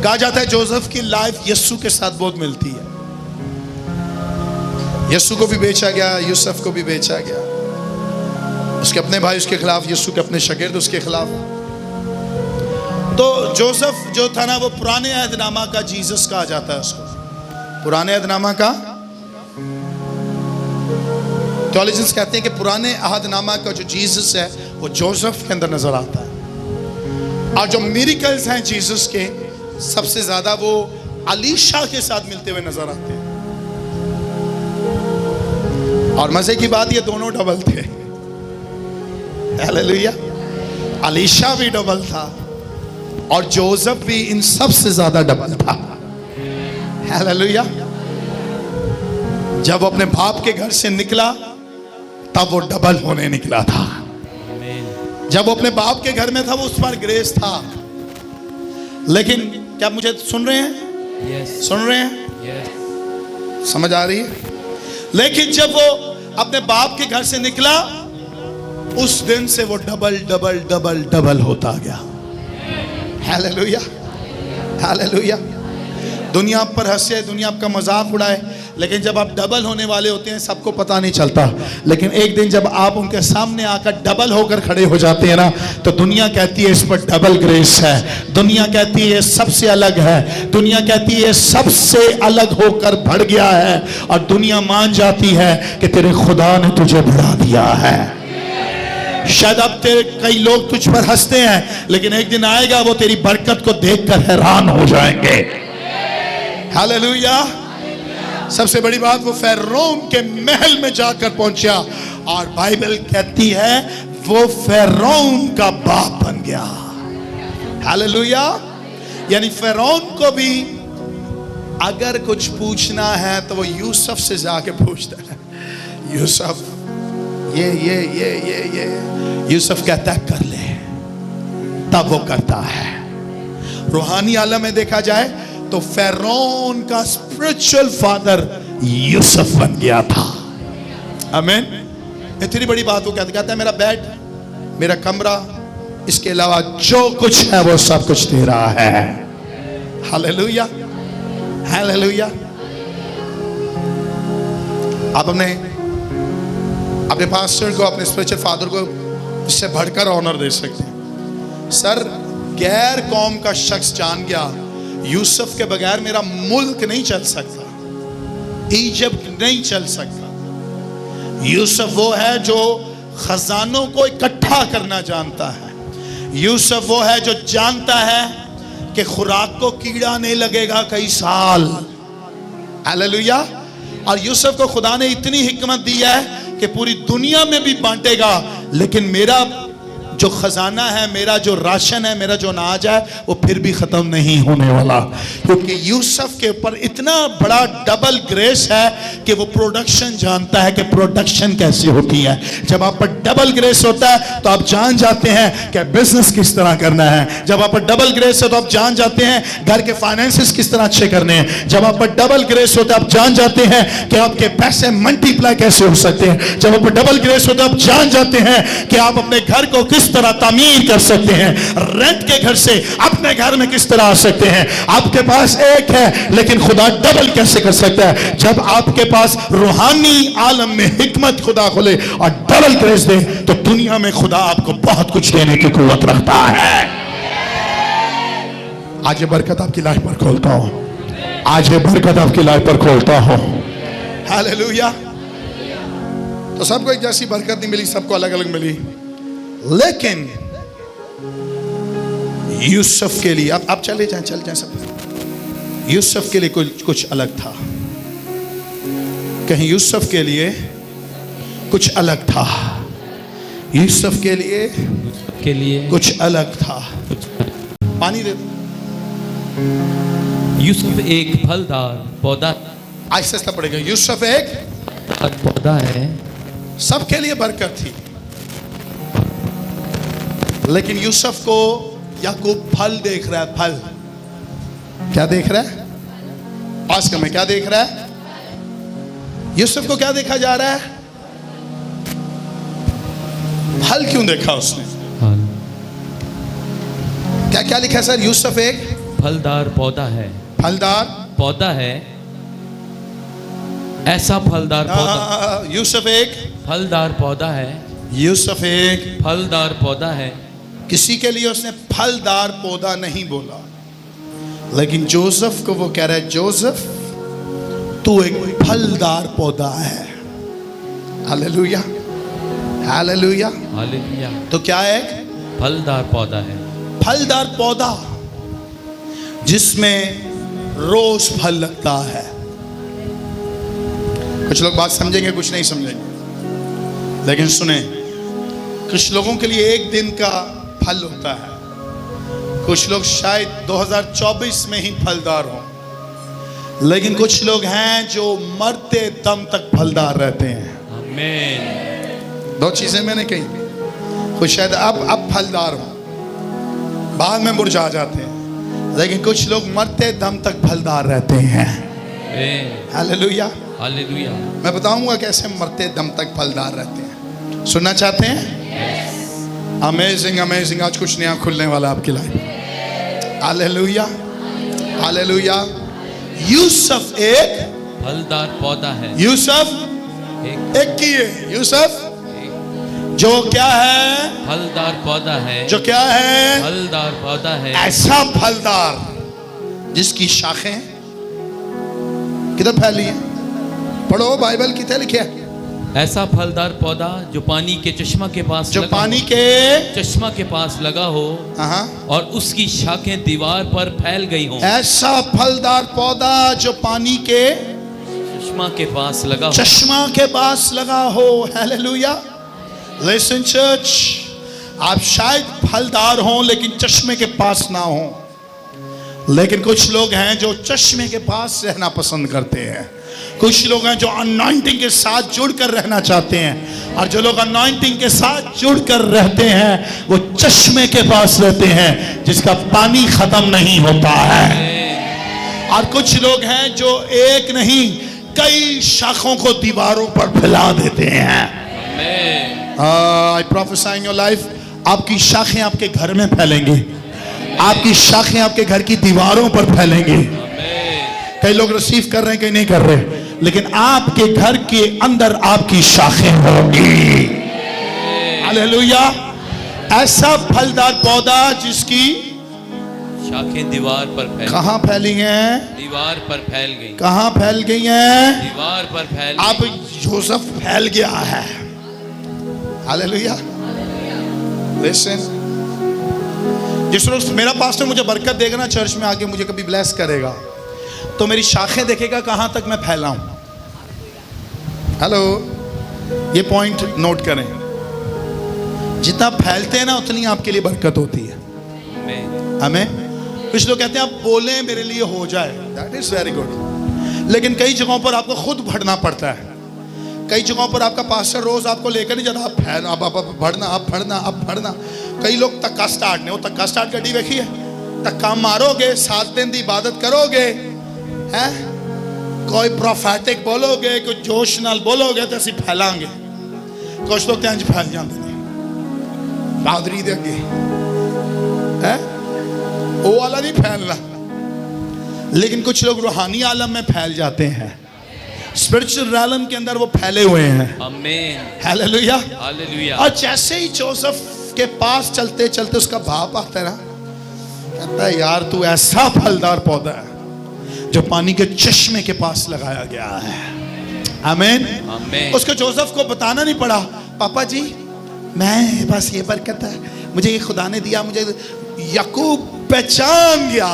[SPEAKER 1] कहा जाता है जोसेफ की लाइफ यीशु के साथ बहुत मिलती है। यीशु को भी बेचा गया, यूसुफ को भी बेचा गया, उसके अपने भाई उसके खिलाफ, यीशु के अपने शागिर्द उसके खिलाफ। तो जोसेफ जो था ना वो पुराने अहदनामा का जीसस कहा जाता है उसको। पुराने अहदनामा का थियोलॉजियंस कहते हैं कि पुराने अहदनामा का जो जीसस है वो जोसेफ के अंदर नजर आता है। और जो मिरेकल्स हैं जीसस के सबसे ज्यादा वो अलीशा के साथ मिलते हुए नजर आते हैं। और मजे की बात ये दोनों डबल थे। हालेलुया। अलीशा भी डबल था और जोसेफ भी इन सब से ज्यादा डबल था। हालेलुया। जब वो अपने बाप के घर से निकला तब वो डबल होने निकला था। जब वो अपने बाप के घर में था वो उस पर ग्रेस था। लेकिन क्या आप मुझे सुन रहे हैं?
[SPEAKER 2] yes.
[SPEAKER 1] सुन रहे हैं?
[SPEAKER 2] yes.
[SPEAKER 1] समझ आ रही है? लेकिन जब वो अपने बाप के घर से निकला उस दिन से वो डबल डबल डबल डबल होता गया। हालेलुया। हालेलुया। दुनिया आप पर हंसे, दुनिया आपका मजाक उड़ाए, लेकिन जब आप डबल होने वाले होते हैं सबको पता नहीं चलता। लेकिन एक दिन जब आप उनके सामने आकर डबल होकर खड़े हो जाते हैं ना तो दुनिया कहती है इस पर डबल ग्रेस है, दुनिया कहती है सबसे अलग है, दुनिया कहती है सबसे अलग होकर बढ़ गया है, और दुनिया मान जाती है कि तेरे खुदा ने तुझे बढ़ा दिया है। शायद अब तेरे कई लोग तुझ पर हंसते हैं, लेकिन एक दिन आएगा वो तेरी बरकत को देखकर हैरान हो जाएंगे। हालेलुया। सबसे बड़ी बात, वो फैरोन के महल में जाकर पहुंचा और बाइबल कहती है वो फैरोन का बाप बन गया। हालेलुया। यानी फैरोन को भी अगर कुछ पूछना है तो वो यूसुफ से जाके पूछता है। यूसुफ ये यूसुफ कहता है कर ले, तब वो करता है। रूहानी आलम में देखा जाए तो फैरोन का स्पिरिचुअल फादर यूसुफ बन गया था। आमीन। इतनी बड़ी बात वो कहता है मेरा बेड, मेरा कमरा, इसके अलावा जो कुछ है वो सब कुछ तेरा है। Hallelujah, hallelujah. आप अपने पास्टर को, अपने स्पिरिचुअल फादर को इससे बढ़कर ऑनर दे सकते हैं। सर, गैर कौम का शख्स जान गया यूसुफ के बगैर मेरा मुल्क नहीं चल सकता, इजिप्ट नहीं चल सकता। यूसुफ वो है जो खजानों को इकट्ठा करना जानता है। यूसुफ वो है जो जानता है कि खुराक को कीड़ा नहीं लगेगा कई साल। हालेलुया। और यूसुफ को खुदा ने इतनी हिकमत दी है कि पूरी दुनिया में भी बांटेगा, लेकिन मेरा जो खजाना है, मेरा जो राशन है, मेरा जो अनाज है, वो फिर भी खत्म नहीं होने वाला, क्योंकि यूसुफ के ऊपर इतना बड़ा डबल ग्रेस है कि वो प्रोडक्शन जानता है कि प्रोडक्शन कैसे होती है। जब आप पर डबल ग्रेस होता है तो आप जान जाते हैं कि बिजनेस किस तरह करना है। जब आप पर डबल ग्रेस है तो आप जान जाते हैं घर के फाइनेंसेस किस तरह अच्छे करने हैं। जब आप पर डबल ग्रेस होता है आप जान जाते हैं कि आपके पैसे मल्टीप्लाई कैसे हो सकते हैं। जब आप पर डबल ग्रेस होता है आप जान जाते हैं कि आप अपने घर को किस तरह तामीर कर सकते हैं, रेंट के घर से अपने घर में किस तरह आ सकते हैं। आपके पास एक है लेकिन खुदा डबल कैसे कर सकता है। जब आपके पास रूहानी आलम में हिकमत खुदा खोले और डबल ग्रेस दे तो दुनिया में खुदा आपको बहुत कुछ देने की कुव्वत रखता है। आज ये बरकत आपकी लाइफ पर खोलता हूं, आज ये बरकत आपकी लाइफ पर खोलता हूं। हालेलुया। तो सबको एक जैसी बरकत नहीं मिली, सबको अलग अलग मिली, लेकिन यूसुफ के लिए, आप चल जाएं सब। यूसुफ के लिए कुछ अलग था। कहीं यूसुफ के लिए कुछ अलग था। यूसुफ के लिए कुछ अलग था। पानी दे दो।
[SPEAKER 2] यूसुफ एक फलदार पौधा,
[SPEAKER 1] आहिस्ता पड़ेगा। यूसुफ एक
[SPEAKER 2] पौधा है।
[SPEAKER 1] सबके लिए बरकत थी, लेकिन यूसुफ को याकूब फल देख रहा है। फल क्या देख रहा है? आस्क में क्या देख रहा है? यूसुफ को क्या देखा जा रहा है? फल क्यों देखा उसने? क्या क्या लिखा है सर? यूसुफ एक
[SPEAKER 2] फलदार पौधा है।
[SPEAKER 1] फलदार
[SPEAKER 2] पौधा है, ऐसा फलदार पौधा।
[SPEAKER 1] यूसुफ एक
[SPEAKER 2] फलदार पौधा है।
[SPEAKER 1] यूसुफ एक
[SPEAKER 2] फलदार पौधा है।
[SPEAKER 1] किसी के लिए उसने फलदार पौधा नहीं बोला, लेकिन जोसेफ को वो कह रहा है जोसेफ तू एक फलदार पौधा है। Hallelujah, hallelujah,
[SPEAKER 2] hallelujah.
[SPEAKER 1] तो क्या है?
[SPEAKER 2] फलदार पौधा है।
[SPEAKER 1] फलदार पौधा जिसमें रोज फल लगता है। कुछ लोग बात समझेंगे, कुछ नहीं समझेंगे, लेकिन सुने, कुछ लोगों के लिए एक दिन का फल होता है, कुछ लोग शायद 2024 में ही फलदार हो, लेकिन कुछ लोग हैं जो मरते दम तक फलदार रहते हैं।
[SPEAKER 2] आमीन।
[SPEAKER 1] दो चीजें मैंने कही, कुछ शायद अब फलदार हो, बाद में मुरझा जाते हैं, लेकिन कुछ लोग मरते दम तक फलदार रहते हैं। Hallelujah,
[SPEAKER 2] hallelujah.
[SPEAKER 1] मैं बताऊंगा कैसे मरते दम तक फलदार रहते हैं। सुनना चाहते हैं? Amazing, amazing. आज कुछ नया खुलने वाला आपकी लाइफ। Hallelujah, hallelujah. यूसुफ एक
[SPEAKER 2] फलदार पौधा है।
[SPEAKER 1] यूसुफ एक की है। यूसुफ जो क्या है?
[SPEAKER 2] फलदार पौधा है।
[SPEAKER 1] जो क्या है?
[SPEAKER 2] फलदार पौधा है।
[SPEAKER 1] ऐसा फलदार जिसकी शाखें किधर फैली है? पढ़ो बाइबल, किधर लिखे है?
[SPEAKER 2] ऐसा फलदार पौधा जो पानी के चश्मा के पास,
[SPEAKER 1] जो पानी के
[SPEAKER 2] चश्मा के पास लगा हो और उसकी शाखें दीवार पर फैल गई हो।
[SPEAKER 1] ऐसा फलदार पौधा जो पानी के
[SPEAKER 2] चश्मा के पास लगा हो,
[SPEAKER 1] चश्मा के पास लगा हो। हालेलुया। लिसन चर्च, आप शायद फलदार हों लेकिन चश्मे के पास ना हो। लेकिन कुछ लोग हैं जो चश्मे के पास रहना पसंद करते हैं। कुछ लोग हैं जो अनॉइंटिंग के साथ जुड़कर रहना चाहते हैं, और जो लोग अनॉइंटिंग के साथ जुड़कर रहते हैं वो चश्मे के पास रहते हैं जिसका पानी खत्म नहीं होता है। और कुछ लोग हैं जो एक नहीं कई शाखों को दीवारों पर फैला देते हैं। आई प्रोफेसाई इन योर लाइफ, आपकी शाखें आपके घर में फैलेंगी, आपकी शाखें आपके घर की दीवारों पर फैलेंगी। कई लोग रिसीव कर रहे हैं, कई नहीं कर रहे, लेकिन आपके घर के अंदर आपकी शाखें होंगी। हालेलुया। ऐसा फलदार पौधा जिसकी
[SPEAKER 2] शाखें दीवार पर फैल,
[SPEAKER 1] कहां फैली हैं?
[SPEAKER 2] दीवार पर फैल गई।
[SPEAKER 1] कहां फैल गई हैं?
[SPEAKER 2] दीवार पर फैल
[SPEAKER 1] अब
[SPEAKER 2] गई।
[SPEAKER 1] जोसेफ फैल गया है। हालेलुया। लिसन, जिस रोज मेरा पास्टर मुझे बरकत देगा ना, चर्च में आके मुझे कभी ब्लेस करेगा, तो मेरी शाखें देखेगा कहां तक मैं फैला हूं। हेलो, ये पॉइंट नोट करें। जितना फैलते हैं ना उतनी आपके लिए बरकत होती है। हमें कुछ लोग कहते हैं आप बोलें मेरे लिए हो जाए, दैट इज वेरी गुड, लेकिन कई जगहों पर आपको खुद बढ़ना पड़ता है। कई जगहों पर आपका पास्टर रोज आपको लेकर नहीं जाता, आप फैल, आप बढ़ना, आप बढ़ना, आप बढ़ना। कई लोग तक्का स्टार्ट नहीं, वो तक्का स्टार्ट गड्डी देखी है, तक्का मारोगे, 7 दिन की इबादत करोगे, हैं, कोई प्रोफेटिक बोलोगे, कोई जोश नाल बोलोगे तो ਅਸੀਂ फैलांगे। कुछ लोग इंज फैल जाते हैं बादरी दे अगे, है वो वाला नहीं फैलना। लेकिन कुछ लोग रूहानी आलम में फैल जाते हैं, स्पिरिचुअल आलम के अंदर वो फैले हुए हैं।
[SPEAKER 2] आमीन।
[SPEAKER 1] हालेलुया।
[SPEAKER 2] हालेलुया।
[SPEAKER 1] और जैसे ही जोसेफ के पास चलते चलते उसका बाप आता है ना, कहता है यार तू ऐसा फलदार पौधा है जो पानी के चश्मे के पास लगाया गया है। आमीन।
[SPEAKER 2] आमीन।
[SPEAKER 1] उसको जोसेफ को बताना नहीं पड़ा, पापा जी मैं बस ये बरकत है, मुझे ये खुदा ने दिया, मुझे याकूब पहचान गया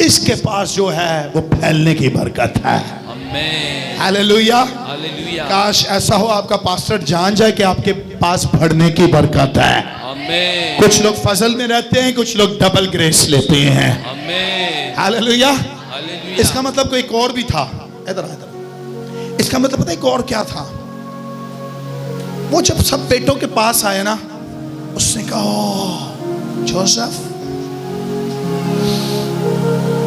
[SPEAKER 1] इसके पास जो है वो फैलने की बरकत है।
[SPEAKER 2] आमीन।
[SPEAKER 1] हालेलुया।
[SPEAKER 2] हालेलुया।
[SPEAKER 1] काश ऐसा हो आपका पास्टर जान जाए कि आपके पास बढ़ने की बरकत है।
[SPEAKER 2] आमीन।
[SPEAKER 1] कुछ लोग फजल में रहते हैं, कुछ लोग डबल ग्रेस लेते हैं।
[SPEAKER 2] आमीन।
[SPEAKER 1] हालेलुया।
[SPEAKER 2] हालेलुया।
[SPEAKER 1] इसका मतलब कोई एक और भी था। इधर इधर, इसका मतलब पता है एक और क्या था? वो जब सब बेटों के पास आए ना, उसने कहा ओ जोसेफ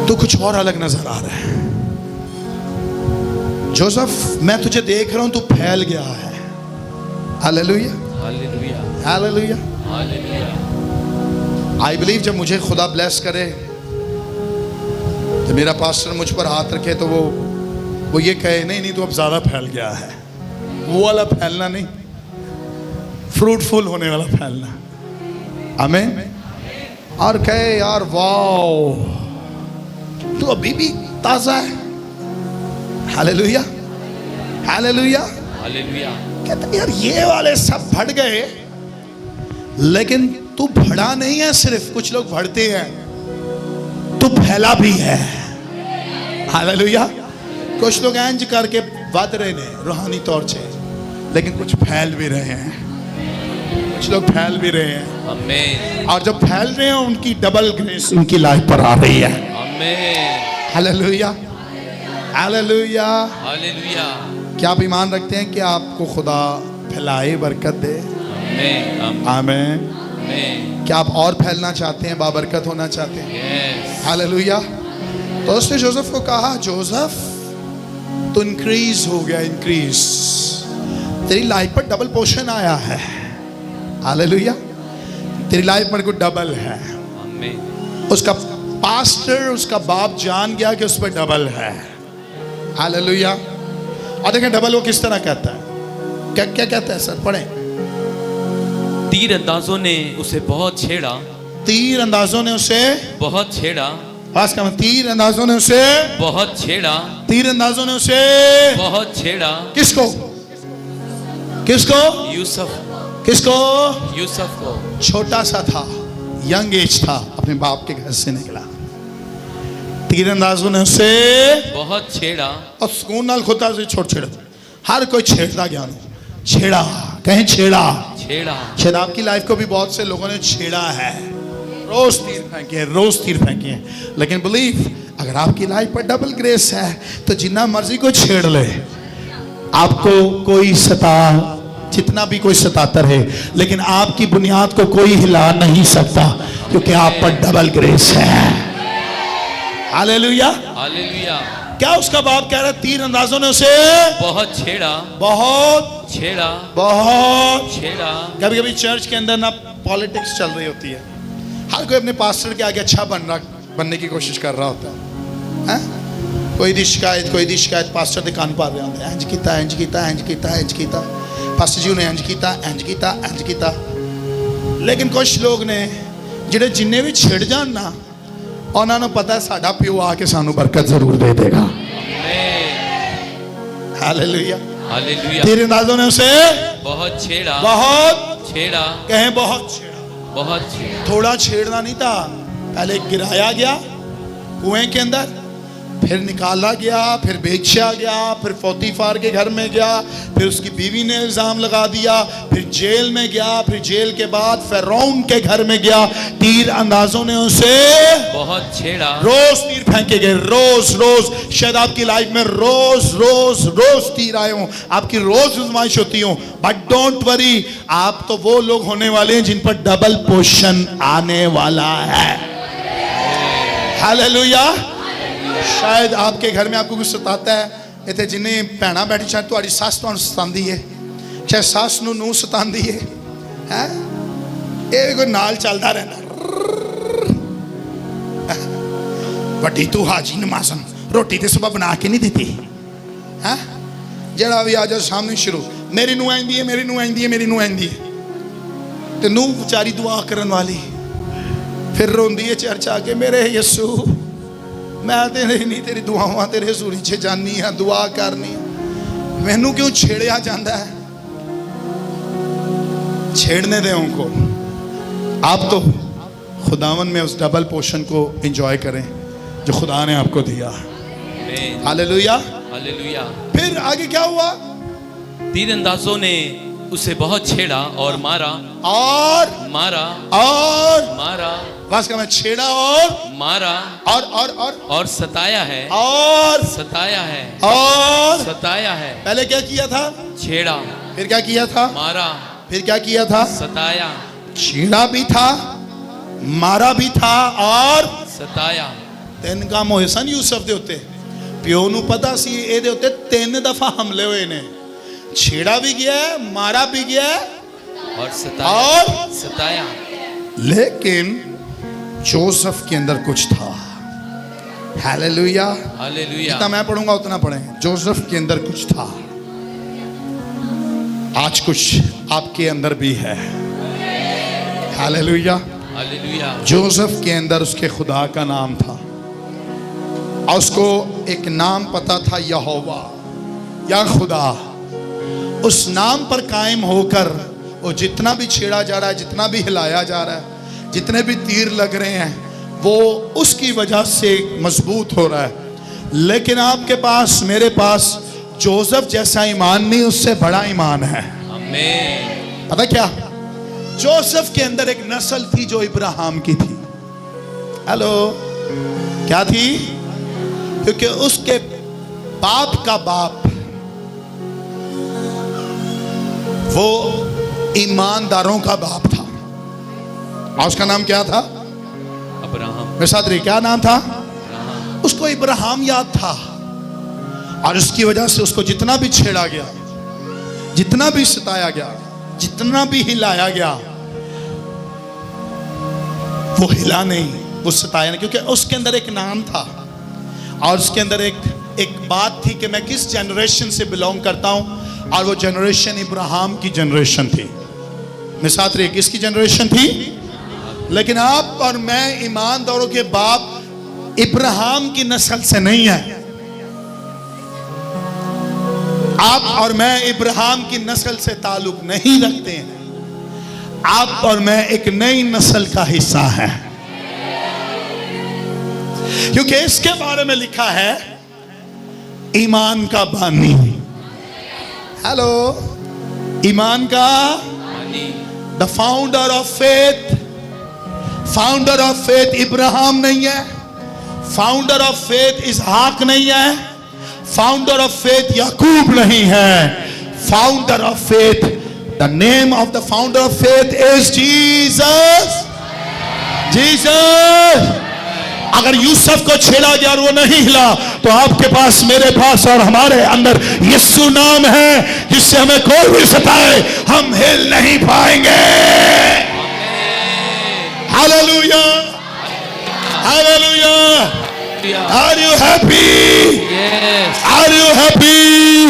[SPEAKER 1] तू कुछ और अलग नजर आ रहा है। जोसेफ मैं तुझे देख रहा हूं, तू फैल गया है। Hallelujah.
[SPEAKER 2] Hallelujah.
[SPEAKER 1] Hallelujah.
[SPEAKER 2] Hallelujah.
[SPEAKER 1] I believe जब मुझे खुदा ब्लेस करे, जब मेरा पास्टर मुझ पर हाथ रखे तो वो ये कहे नहीं नहीं तू अब ज्यादा फैल गया है। वो वाला फैलना नहीं, फ्रूटफुल होने वाला फैलना। आमीन। और कहे यार वाओ तू अभी भी ताजा है। हालेलुया। हालेलुया।
[SPEAKER 2] हालेलुया।
[SPEAKER 1] कहते यार ये वाले सब बढ़ गए, लेकिन तू बढ़ा नहीं है सिर्फ, कुछ लोग बढ़ते हैं, तू फैला भी है। हालेलुया। कुछ लोग इंज करके वध रहे हैं रूहानी तौर से, लेकिन कुछ फैल भी रहे हैं, कुछ लोग फैल भी रहे हैं।
[SPEAKER 2] आमीन।
[SPEAKER 1] और जब फैल रहे हैं उनकी डबल ग्रेस उनकी लाइफ पर आ रही है।
[SPEAKER 2] आमीन।
[SPEAKER 1] हालेलुया। हालेलुया।
[SPEAKER 2] हालेलुया।
[SPEAKER 1] क्या आप ईमान रखते हैं कि आपको खुदा फैलाए, बरकत दे?
[SPEAKER 2] आमीन।
[SPEAKER 1] आमीन।
[SPEAKER 2] आमीन।
[SPEAKER 1] क्या आप और फैलना चाहते हैं, बाबरकत होना चाहते हैं?
[SPEAKER 2] यस।
[SPEAKER 1] हालेलुया। तो उसने जोसेफ को कहा जोसेफ तो इंक्रीज हो गया, इंक्रीज, तेरी लाइफ पर डबल पोर्शन आया है। हालेलुया। तेरी लाइफ पर कुछ डबल है।
[SPEAKER 2] आमीन।
[SPEAKER 1] उसका पास्टर, उसका बाप जान गया कि उस पर डबल है। हालेलुया। और देखें डबल वो किस तरह कहता है, क्या क्या कहता है सर? पढ़ें।
[SPEAKER 2] तीर अंदाजों ने उसे बहुत छेड़ा,
[SPEAKER 1] तीर अंदाजों ने उसे
[SPEAKER 2] बहुत छेड़ा,
[SPEAKER 1] पास का तीर अंदाजों ने उसे
[SPEAKER 2] बहुत छेड़ा,
[SPEAKER 1] तीर अंदाजों ने उसे
[SPEAKER 2] बहुत छेड़ा।
[SPEAKER 1] किसको? किसको?
[SPEAKER 2] यूसुफ।
[SPEAKER 1] किसको?
[SPEAKER 2] यूसुफ को।
[SPEAKER 1] छोटा सा था, यंग एज था, अपने बाप के घर से निकला, तीरंदाजों ने उसे
[SPEAKER 2] बहुत छेड़ा
[SPEAKER 1] और सुकून नाल खुदा से छोड़ छेड़ हर कोई छेड़ता गया छेड़ा कहीं छेड़ा
[SPEAKER 2] छेड़ा
[SPEAKER 1] शायद आपकी लाइफ को भी बहुत से लोगों ने छेड़ा है रोज तीर फेंके हैं रोज तीर फेंके हैं लेकिन बिलीव अगर आपकी लाइफ पर डबल ग्रेस है तो जितना मर्जी को छेड़ ले आपको कोई जितना भी कोई सताता रहे लेकिन आपकी बुनियाद को कोई हिला नहीं सकता क्योंकि आप पर डबल ग्रेस है हालेलुया
[SPEAKER 2] हालेलुया।
[SPEAKER 1] क्या उसका बाप कह रहा है तीरंदाजों ने उसे
[SPEAKER 2] बहुत छेड़ा
[SPEAKER 1] बहुत
[SPEAKER 2] छेड़ा
[SPEAKER 1] बहुत
[SPEAKER 2] छेड़ा।
[SPEAKER 1] कभी कभी चर्च के अंदर ना पॉलिटिक्स चल रही होती है हर कोई अपने पास्टर के आगे अच्छा बनने की कोशिश कर रहा होता है कोई दी शिकायत पास्टर के कान पा रहे होंगे इंज कीता पास्टर जी ने इंज कीता लेकिन कुछ लोग ने जिहड़े जिन्ने भी छिड़ जान ना उन्होंने पता है साडा प्यो आके सानू बरकत जरूर दे देगा हालेलुया
[SPEAKER 2] हालेलुया।
[SPEAKER 1] तीरंदाजों ने उसे
[SPEAKER 2] बहुत छेड़ा
[SPEAKER 1] कहें बहुत छेड़ा थोड़ा छेड़ना नहीं था पहले गिराया गया कुएं के अंदर फिर निकाला गया फिर बेचा गया फिर पोतीफार के घर में गया फिर उसकी बीवी ने इल्जाम लगा दिया फिर जेल में गया फिर जेल के बाद फिरौन के घर में गया तीर अंदाजों ने उसे
[SPEAKER 2] बहुत छेड़ा
[SPEAKER 1] रोज तीर फेंके गए रोज शायद आपकी लाइफ में रोज तीर आए हों आपकी रोज आजमाइश होती हो बट डोंट वरी आप तो वो लोग होने वाले हैं जिन पर डबल पोर्शन आने वाला है हालेलुया। शायद आपके घर में आपको कुछ सताता है इतने जिन्हें भैन बैठी शायद तुम्हारी सस तुहानू सतांदी है शायद सस नूं सतांदी है ये कोई नाल चलता रहना वड्डी तू हाजी नमाजन रोटी तो सुबह बना के नहीं देती है जरा भी आ जाओ सामने शुरू मेरी नूं आंदी है ते नूं बेचारी दुआ करन वाली फिर रोंदी है चर्च आके मेरे यस्सू मैं नहीं तेरी दुआवां तेरे हजूरी च जानी है दुआ करनी मैनू क्यों छेड़िया जाता है छेड़ने दे उनको आप तो खुदावन में उस डबल पोर्शन को एंजॉय करें जो खुदा ने आपको दिया हालेलुया
[SPEAKER 2] हालेलुया।
[SPEAKER 1] फिर आगे क्या हुआ
[SPEAKER 2] तीरंदाजों ने उसे बहुत छेड़ा और मारा बस का मैं छेड़ा और मारा और सताया है
[SPEAKER 1] पहले क्या किया था
[SPEAKER 2] छेड़ा
[SPEAKER 1] फिर क्या किया था
[SPEAKER 2] मारा
[SPEAKER 1] फिर क्या किया था
[SPEAKER 2] सताया
[SPEAKER 1] छेड़ा भी था मारा भी था और
[SPEAKER 2] सताया
[SPEAKER 1] तीन काम होए सन यूसुफ दे उत्ते प्यो नू पता सी ਇਹਦੇ ਉੱਤੇ 3 दफा हमले हुए ने छेड़ा भी गया मारा भी गया
[SPEAKER 2] और सताया
[SPEAKER 1] लेकिन जोसेफ के अंदर कुछ था हालेलुया
[SPEAKER 2] हालेलुया।
[SPEAKER 1] जितना मैं पढ़ूंगा उतना पढ़ें जोसेफ के अंदर कुछ था आज कुछ आपके अंदर भी है हालेलुया
[SPEAKER 2] हालेलुया।
[SPEAKER 1] जोसेफ के अंदर उसके खुदा का नाम था और उसको एक नाम पता था यहोवा या खुदा उस नाम पर कायम होकर वो जितना भी छेड़ा जा रहा है जितना भी हिलाया जा रहा है जितने भी तीर लग रहे हैं वो उसकी वजह से मजबूत हो रहा है लेकिन आपके पास मेरे पास जोसेफ जैसा ईमान नहीं उससे बड़ा ईमान है
[SPEAKER 2] आमीन।
[SPEAKER 1] पता क्या जोसेफ के अंदर एक नस्ल थी जो इब्राहिम की थी हेलो क्या थी क्योंकि उसके बाप का बाप वो ईमानदारों का बाप था और उसका नाम क्या था
[SPEAKER 2] अब्राहम
[SPEAKER 1] मेरे साथ रही क्या नाम था उसको इब्राहिम याद था और उसकी वजह से उसको जितना भी छेड़ा गया जितना भी सताया गया जितना भी हिलाया गया वो हिला नहीं वो सताया नहीं क्योंकि उसके अंदर एक नाम था और उसके अंदर एक बात थी कि मैं किस जनरेशन से बिलोंग करता हूं और वो जनरेशन इब्राहिम की जनरेशन थी मेरे साथ रही किसकी जनरेशन थी लेकिन आप और मैं ईमानदारों के बाप इब्राहिम की नस्ल से नहीं है आप और मैं इब्राहिम की नस्ल से ताल्लुक नहीं रखते हैं आप और मैं एक नई नस्ल का हिस्सा है क्योंकि इसके बारे में लिखा है ईमान का बानी। हेलो, ईमान का, the founder of faith. Founder of faith Ibrahim नहीं है, फाउंडर ऑफ फेथ इसहाक नहीं है, फाउंडर ऑफ फेथ याकूब नहीं है। Founder of faith, the name of the founder of faith is Jesus. Jesus. अगर यूसुफ को छेड़ा गया और वो नहीं हिला, तो आपके पास, मेरे पास और हमारे अंदर यीशु नाम है, जिससे हमें कोई भी सताए हम हिल नहीं पाएंगे। Hallelujah, hallelujah. Are you happy?
[SPEAKER 2] Yes.
[SPEAKER 1] Are you happy?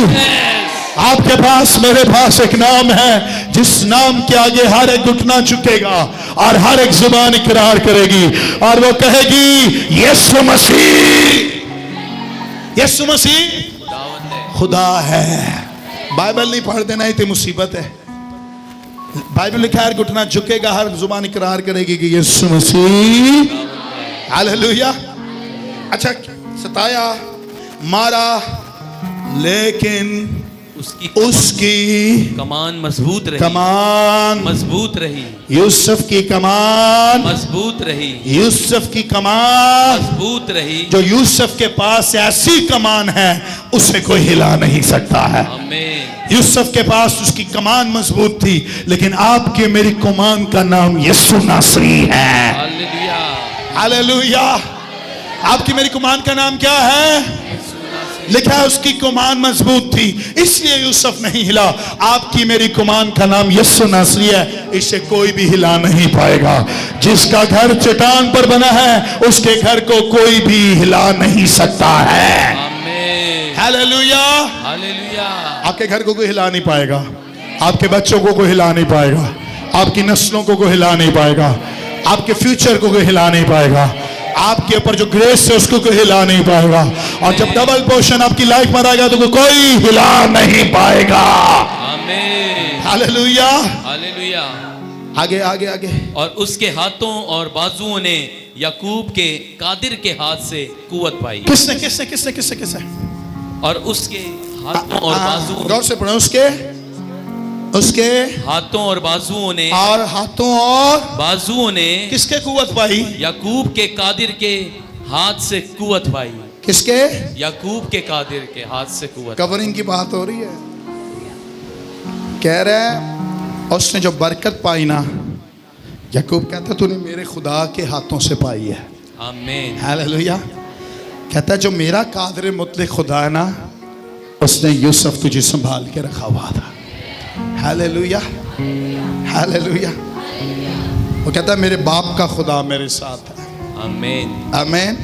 [SPEAKER 2] Yes.
[SPEAKER 1] आपके पास, मेरे पास एक नाम है, जिस नाम के आगे हर एक घुटना झुकेगा और हर एक जुबान इकरार करेगी और वो कहेगी यीशु मसीह, यीशु मसीह खुदा है। बाइबल नहीं पढ़ देना, इतनी मुसीबत है। बाइबल लिखा है हर घुटना झुकेगा, हर जुबान इकरार करेगी कि यीशु मसीह। हालेलुया। अच्छा, सताया, मारा, लेकिन उसकी
[SPEAKER 2] कमान मजबूत रही।
[SPEAKER 1] कमान
[SPEAKER 2] मजबूत रही।
[SPEAKER 1] यूसुफ की कमान
[SPEAKER 2] मजबूत रही।
[SPEAKER 1] यूसुफ की कमान
[SPEAKER 2] मजबूत रही।
[SPEAKER 1] जो यूसुफ के पास ऐसी कमान है, उसे कोई हिला नहीं सकता है।
[SPEAKER 2] आमीन।
[SPEAKER 1] यूसुफ के पास उसकी कमान मजबूत थी, लेकिन आपके मेरी कमान का नाम यीशु नासरी है।
[SPEAKER 2] हालेलुया।
[SPEAKER 1] हालेलुया। आपकी मेरी कमान का नाम क्या है? लिखा है उसकी कमान मजबूत थी, इसलिए यूसुफ नहीं हिला। आपकी मेरी कमान का नाम यीशु नासरी है, इसे कोई भी हिला नहीं पाएगा। जिसका घर चट्टान पर बना है, उसके घर को कोई भी हिला नहीं सकता है।
[SPEAKER 2] आमीन।
[SPEAKER 1] हालेलुया।
[SPEAKER 2] हालेलुया।
[SPEAKER 1] आपके घर को कोई हिला नहीं पाएगा, आपके बच्चों को कोई हिला नहीं पाएगा, आपकी नस्लों को कोई हिला नहीं पाएगा, आपके फ्यूचर को कोई हिला नहीं पाएगा, आपके ऊपर जो ग्रेस है उसको कोई हिला नहीं पाएगा। और जब डबल पोर्शन आपकी लाइफ में आएगा तो कोई हिला नहीं पाएगा।
[SPEAKER 2] आमीन।
[SPEAKER 1] हालेलुया।
[SPEAKER 2] हालेलुया।
[SPEAKER 1] आगे आगे आगे।
[SPEAKER 2] और उसके हाथों और बाजुओं ने याकूब के कादिर के हाथ से कुवत पाई।
[SPEAKER 1] किसने किसने किसने किसने किसने?
[SPEAKER 2] और उसके हाथों और बाजुओं,
[SPEAKER 1] गौर से पढ़ो, उसके
[SPEAKER 2] हाथों और बाजुओं ने,
[SPEAKER 1] और हाथों और
[SPEAKER 2] बाजुओं ने
[SPEAKER 1] किसके कुवत पाई?
[SPEAKER 2] याकूब के कादिर के हाथ से कुवत पाई।
[SPEAKER 1] किसके?
[SPEAKER 2] याकूब के कादिर के हाथ से कुवत।
[SPEAKER 1] कवरिंग की बात हो रही है। कह रहा है उसने जो बरकत पाई ना, याकूब कहता तूने मेरे खुदा के हाथों से पाई है।
[SPEAKER 2] आमीन।
[SPEAKER 1] हालेलुया। कहता है जो मेरा कादिर मुतलक खुदा है ना, उसने यूसुफ तुझे संभाल के रखा हुआ था। हालेलुया। हालेलुया। वो कहता है मेरे बाप का खुदा मेरे साथ है।
[SPEAKER 2] आमीन।
[SPEAKER 1] आमीन।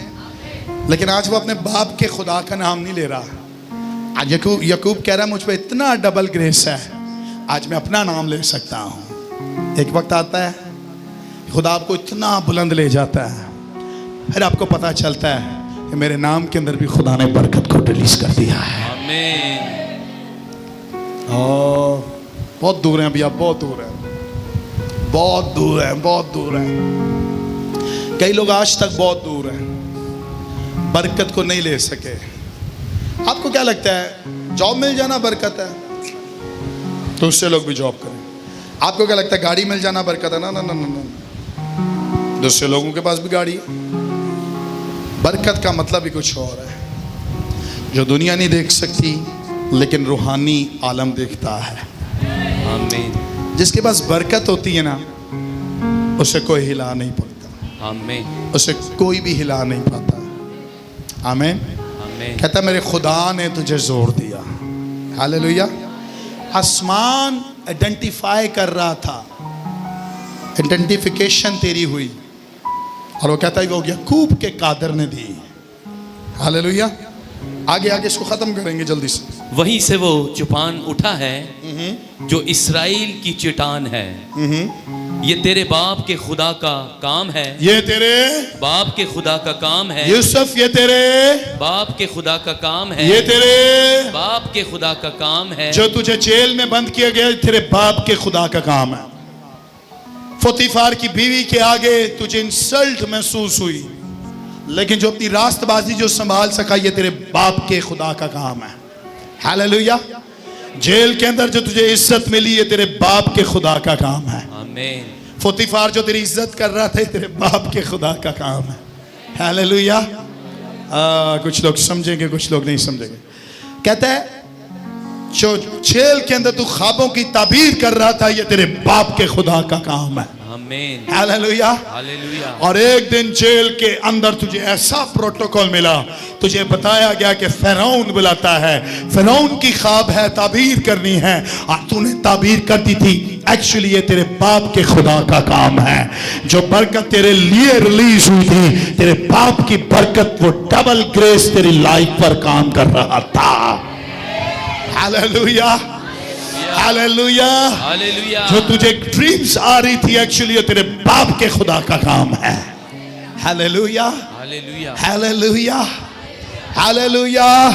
[SPEAKER 1] लेकिन आज वो अपने बाप के खुदा का नाम नहीं ले रहा। आज याकूब कह रहा है मुझ पे इतना डबल ग्रेस है, आज मैं अपना नाम ले सकता हूँ। एक वक्त आता है खुदा आपको इतना बुलंद ले जाता है, फिर आपको पता चलता है कि मेरे नाम के अंदर भी खुदा ने बरकत को रिलीज कर दिया है।
[SPEAKER 2] आमीन।
[SPEAKER 1] बहुत दूर हैं भैया, बहुत दूर हैं, बहुत दूर हैं, बहुत दूर हैं। कई लोग आज तक बहुत दूर हैं, बरकत को नहीं ले सके। आपको क्या लगता है जॉब मिल जाना बरकत है? तो उससे लोग भी जॉब करें। आपको क्या लगता है गाड़ी मिल जाना बरकत है? ना ना ना ना ना, दूसरे लोगों के पास भी गाड़ी है। बरकत का मतलब ही कुछ और है, जो दुनिया नहीं देख सकती लेकिन रूहानी आलम देखता है।
[SPEAKER 2] आमीन।
[SPEAKER 1] जिसके पास बरकत होती है ना, उसे कोई हिला नहीं पाता।
[SPEAKER 2] आमीन।
[SPEAKER 1] उसे कोई भी हिला नहीं पाता। आमीन।
[SPEAKER 2] आमीन।
[SPEAKER 1] कहता मेरे खुदा ने तुझे जोर दिया। हालेलुया। आसमान आइडेंटिफाई कर रहा था, आइडेंटिफिकेशन तेरी हुई, और वो कहता है वो याकूब के कादर ने दी। हालेलुया। आगे आगे इसको खत्म करेंगे जल्दी से।
[SPEAKER 2] वहीं से वो चट्टान उठा है जो इसराइल की चट्टान है। ये तेरे बाप के खुदा का काम है।
[SPEAKER 1] ये तेरे
[SPEAKER 2] बाप के खुदा का काम है।
[SPEAKER 1] यूसुफ, ये तेरे
[SPEAKER 2] बाप के खुदा का काम है।
[SPEAKER 1] ये तेरे
[SPEAKER 2] बाप के खुदा का काम है।
[SPEAKER 1] जो तुझे जेल में बंद किया गया, तेरे बाप के खुदा का काम है। पोतीफार की बीवी के आगे तुझे इंसल्ट महसूस हुई, लेकिन जो अपनी रास्तबाजी जो संभाल सका, ये तेरे बाप के खुदा का काम है। हालेलुया। जेल के अंदर जो तुझे इज्जत मिली, ये तेरे बाप के खुदा का काम है।
[SPEAKER 2] आमीन।
[SPEAKER 1] फुतीफार जो तेरी इज्जत कर रहा था, ये तेरे बाप के खुदा का काम है। हालेलुया। कुछ लोग समझेंगे, कुछ लोग नहीं समझेंगे। कहता है जो जेल के अंदर तू ख्वाबों की ताबीर कर रहा था, ये तेरे बाप के खुदा का काम है।
[SPEAKER 2] आमीन।
[SPEAKER 1] हालेलुया।
[SPEAKER 2] हालेलुया।
[SPEAKER 1] और एक दिन जेल के अंदर तुझे ऐसा प्रोटोकॉल मिला, तुझे बताया गया कि फिरौन बुलाता है, फिरौन की ख्वाब है, ताबीर करनी है, और तूने ताबीर कर दी थी। एक्चुअली ये तेरे बाप के खुदा का काम है। जो बरकत तेरे लिए रिलीज हुई थी, तेरे बाप की बरकत, वो डबल ग्रेस तेरी लाइफ पर काम कर रहा था। हालेलुया। हालेलुया।
[SPEAKER 2] हालेलुया।
[SPEAKER 1] जो तुझे ड्रीम्स आ रही थी, एक्चुअली ये तेरे बाप के खुदा का काम है। हालेलुया।
[SPEAKER 2] हालेलुया।
[SPEAKER 1] हालेलुया। हालेलुया।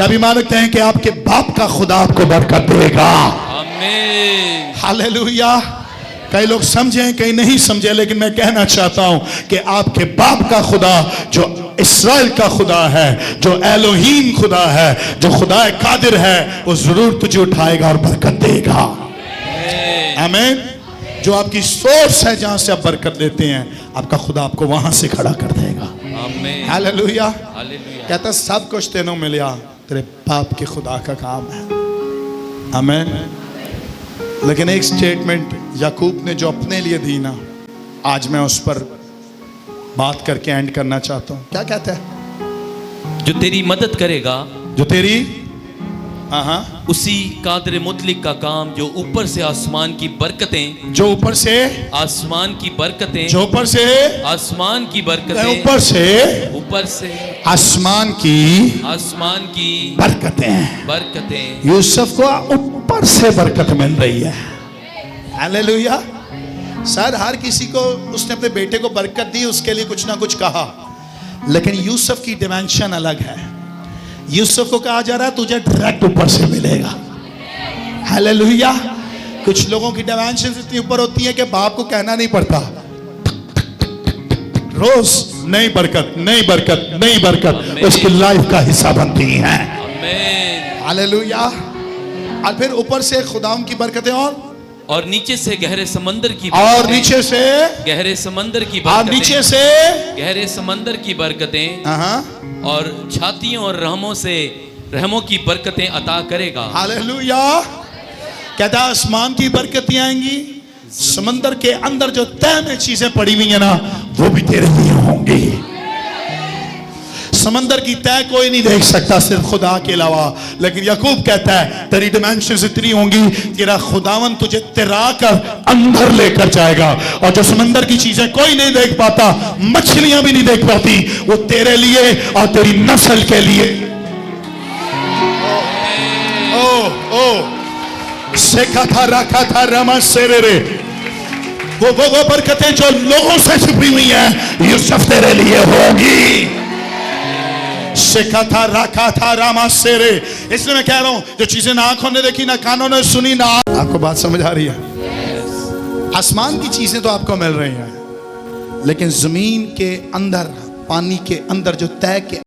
[SPEAKER 1] कभी मानते हैं कि आपके बाप का खुदा आपको बरकत देगा।
[SPEAKER 2] आमीन।
[SPEAKER 1] हालेलुया। कई लोग समझे, कई नहीं समझे, लेकिन मैं कहना चाहता हूं कि आपके बाप का खुदा, जो इस्राएल का खुदा है, जो एलोहीम खुदा है, जो खुदा कादिर है, वो जरूर तुझे उठाएगा और बरकत देगा। आमीन। जो आपकी सोर्स है, जहां से आप बरकत लेते हैं, आपका खुदा आपको वहां से खड़ा कर देगा।
[SPEAKER 2] आमीन।
[SPEAKER 1] हालेलुया।
[SPEAKER 2] हालेलुया।
[SPEAKER 1] कहता सब कुछ तेनों मिला, तेरे बाप के खुदा का काम है। आमीन। लेकिन एक स्टेटमेंट याकूब ने जो अपने लिए दी ना, आज मैं उस पर बात करके एंड करना चाहता हूं। क्या कहता है?
[SPEAKER 2] जो तेरी मदद करेगा,
[SPEAKER 1] जो तेरी, हाँ,
[SPEAKER 2] उसी कादर मुतलिक का काम, जो ऊपर से आसमान की बरकतें,
[SPEAKER 1] जो ऊपर से
[SPEAKER 2] आसमान की बरकतें,
[SPEAKER 1] जो ऊपर से
[SPEAKER 2] आसमान की बरकतें,
[SPEAKER 1] ऊपर से
[SPEAKER 2] ऊपर से
[SPEAKER 1] आसमान की बरकतें,
[SPEAKER 2] बरकतें
[SPEAKER 1] यूसुफ को ऊपर से बरकत मिल रही है। हालेलुया। सर हर किसी को उसने अपने बेटे को बरकत दी, उसके लिए कुछ ना कुछ कहा, लेकिन यूसुफ की डिमेंशन अलग है। यूसुफ को कहा जा रहा है तुझे डायरेक्ट ऊपर से मिलेगा। हालेलुया। कुछ लोगों की डिमेंशन इतनी ऊपर होती है कि बाप को कहना नहीं पड़ता, रोज नई बरकत, नई बरकत, नई बरकत उसकी लाइफ का हिस्सा बनती हैं।
[SPEAKER 2] आमीन।
[SPEAKER 1] हालेलुया। और फिर ऊपर से खुदाम की बरकतें,
[SPEAKER 2] और नीचे से गहरे समंदर की
[SPEAKER 1] और
[SPEAKER 2] बरकतें,
[SPEAKER 1] नीचे से
[SPEAKER 2] गहरे समंदर की
[SPEAKER 1] और
[SPEAKER 2] बरकतें,
[SPEAKER 1] नीचे से
[SPEAKER 2] गहरे समंदर की बरकतें, और छातियों और रहमों की बरकतें अता करेगा।
[SPEAKER 1] हालेलुया। कहता आसमान की बरकतें आएंगी, समंदर के अंदर जो तह में चीजें पड़ी हुई है ना, वो भी तेरे लिए होंगी। समंदर की तय कोई नहीं देख सकता सिर्फ खुदा के अलावा, लेकिन याकूब कहता है तेरी डिमेंशंस इतनी होंगी, तेरा खुदावन तुझे तिरा कर अंदर लेकर जाएगा, और जो समंदर की चीजें कोई नहीं देख पाता, मछलियां भी नहीं देख पाती, वो तेरे लिए और तेरी नस्ल के लिए। सेखा था रखा था रमा सेरे रे, वो बरकतें जो लोगों से छुपी हुई हैं, यूसुफ तेरे लिए होगी। सेखा था रखा था रामा सेरे। इसलिए मैं कह रहा हूं, जो चीजें ना आंखों ने देखी, ना कानों ने सुनी, ना आपको बात समझ आ रही है? आसमान की चीजें तो आपको मिल रही हैं, लेकिन जमीन के अंदर, पानी के अंदर जो तय के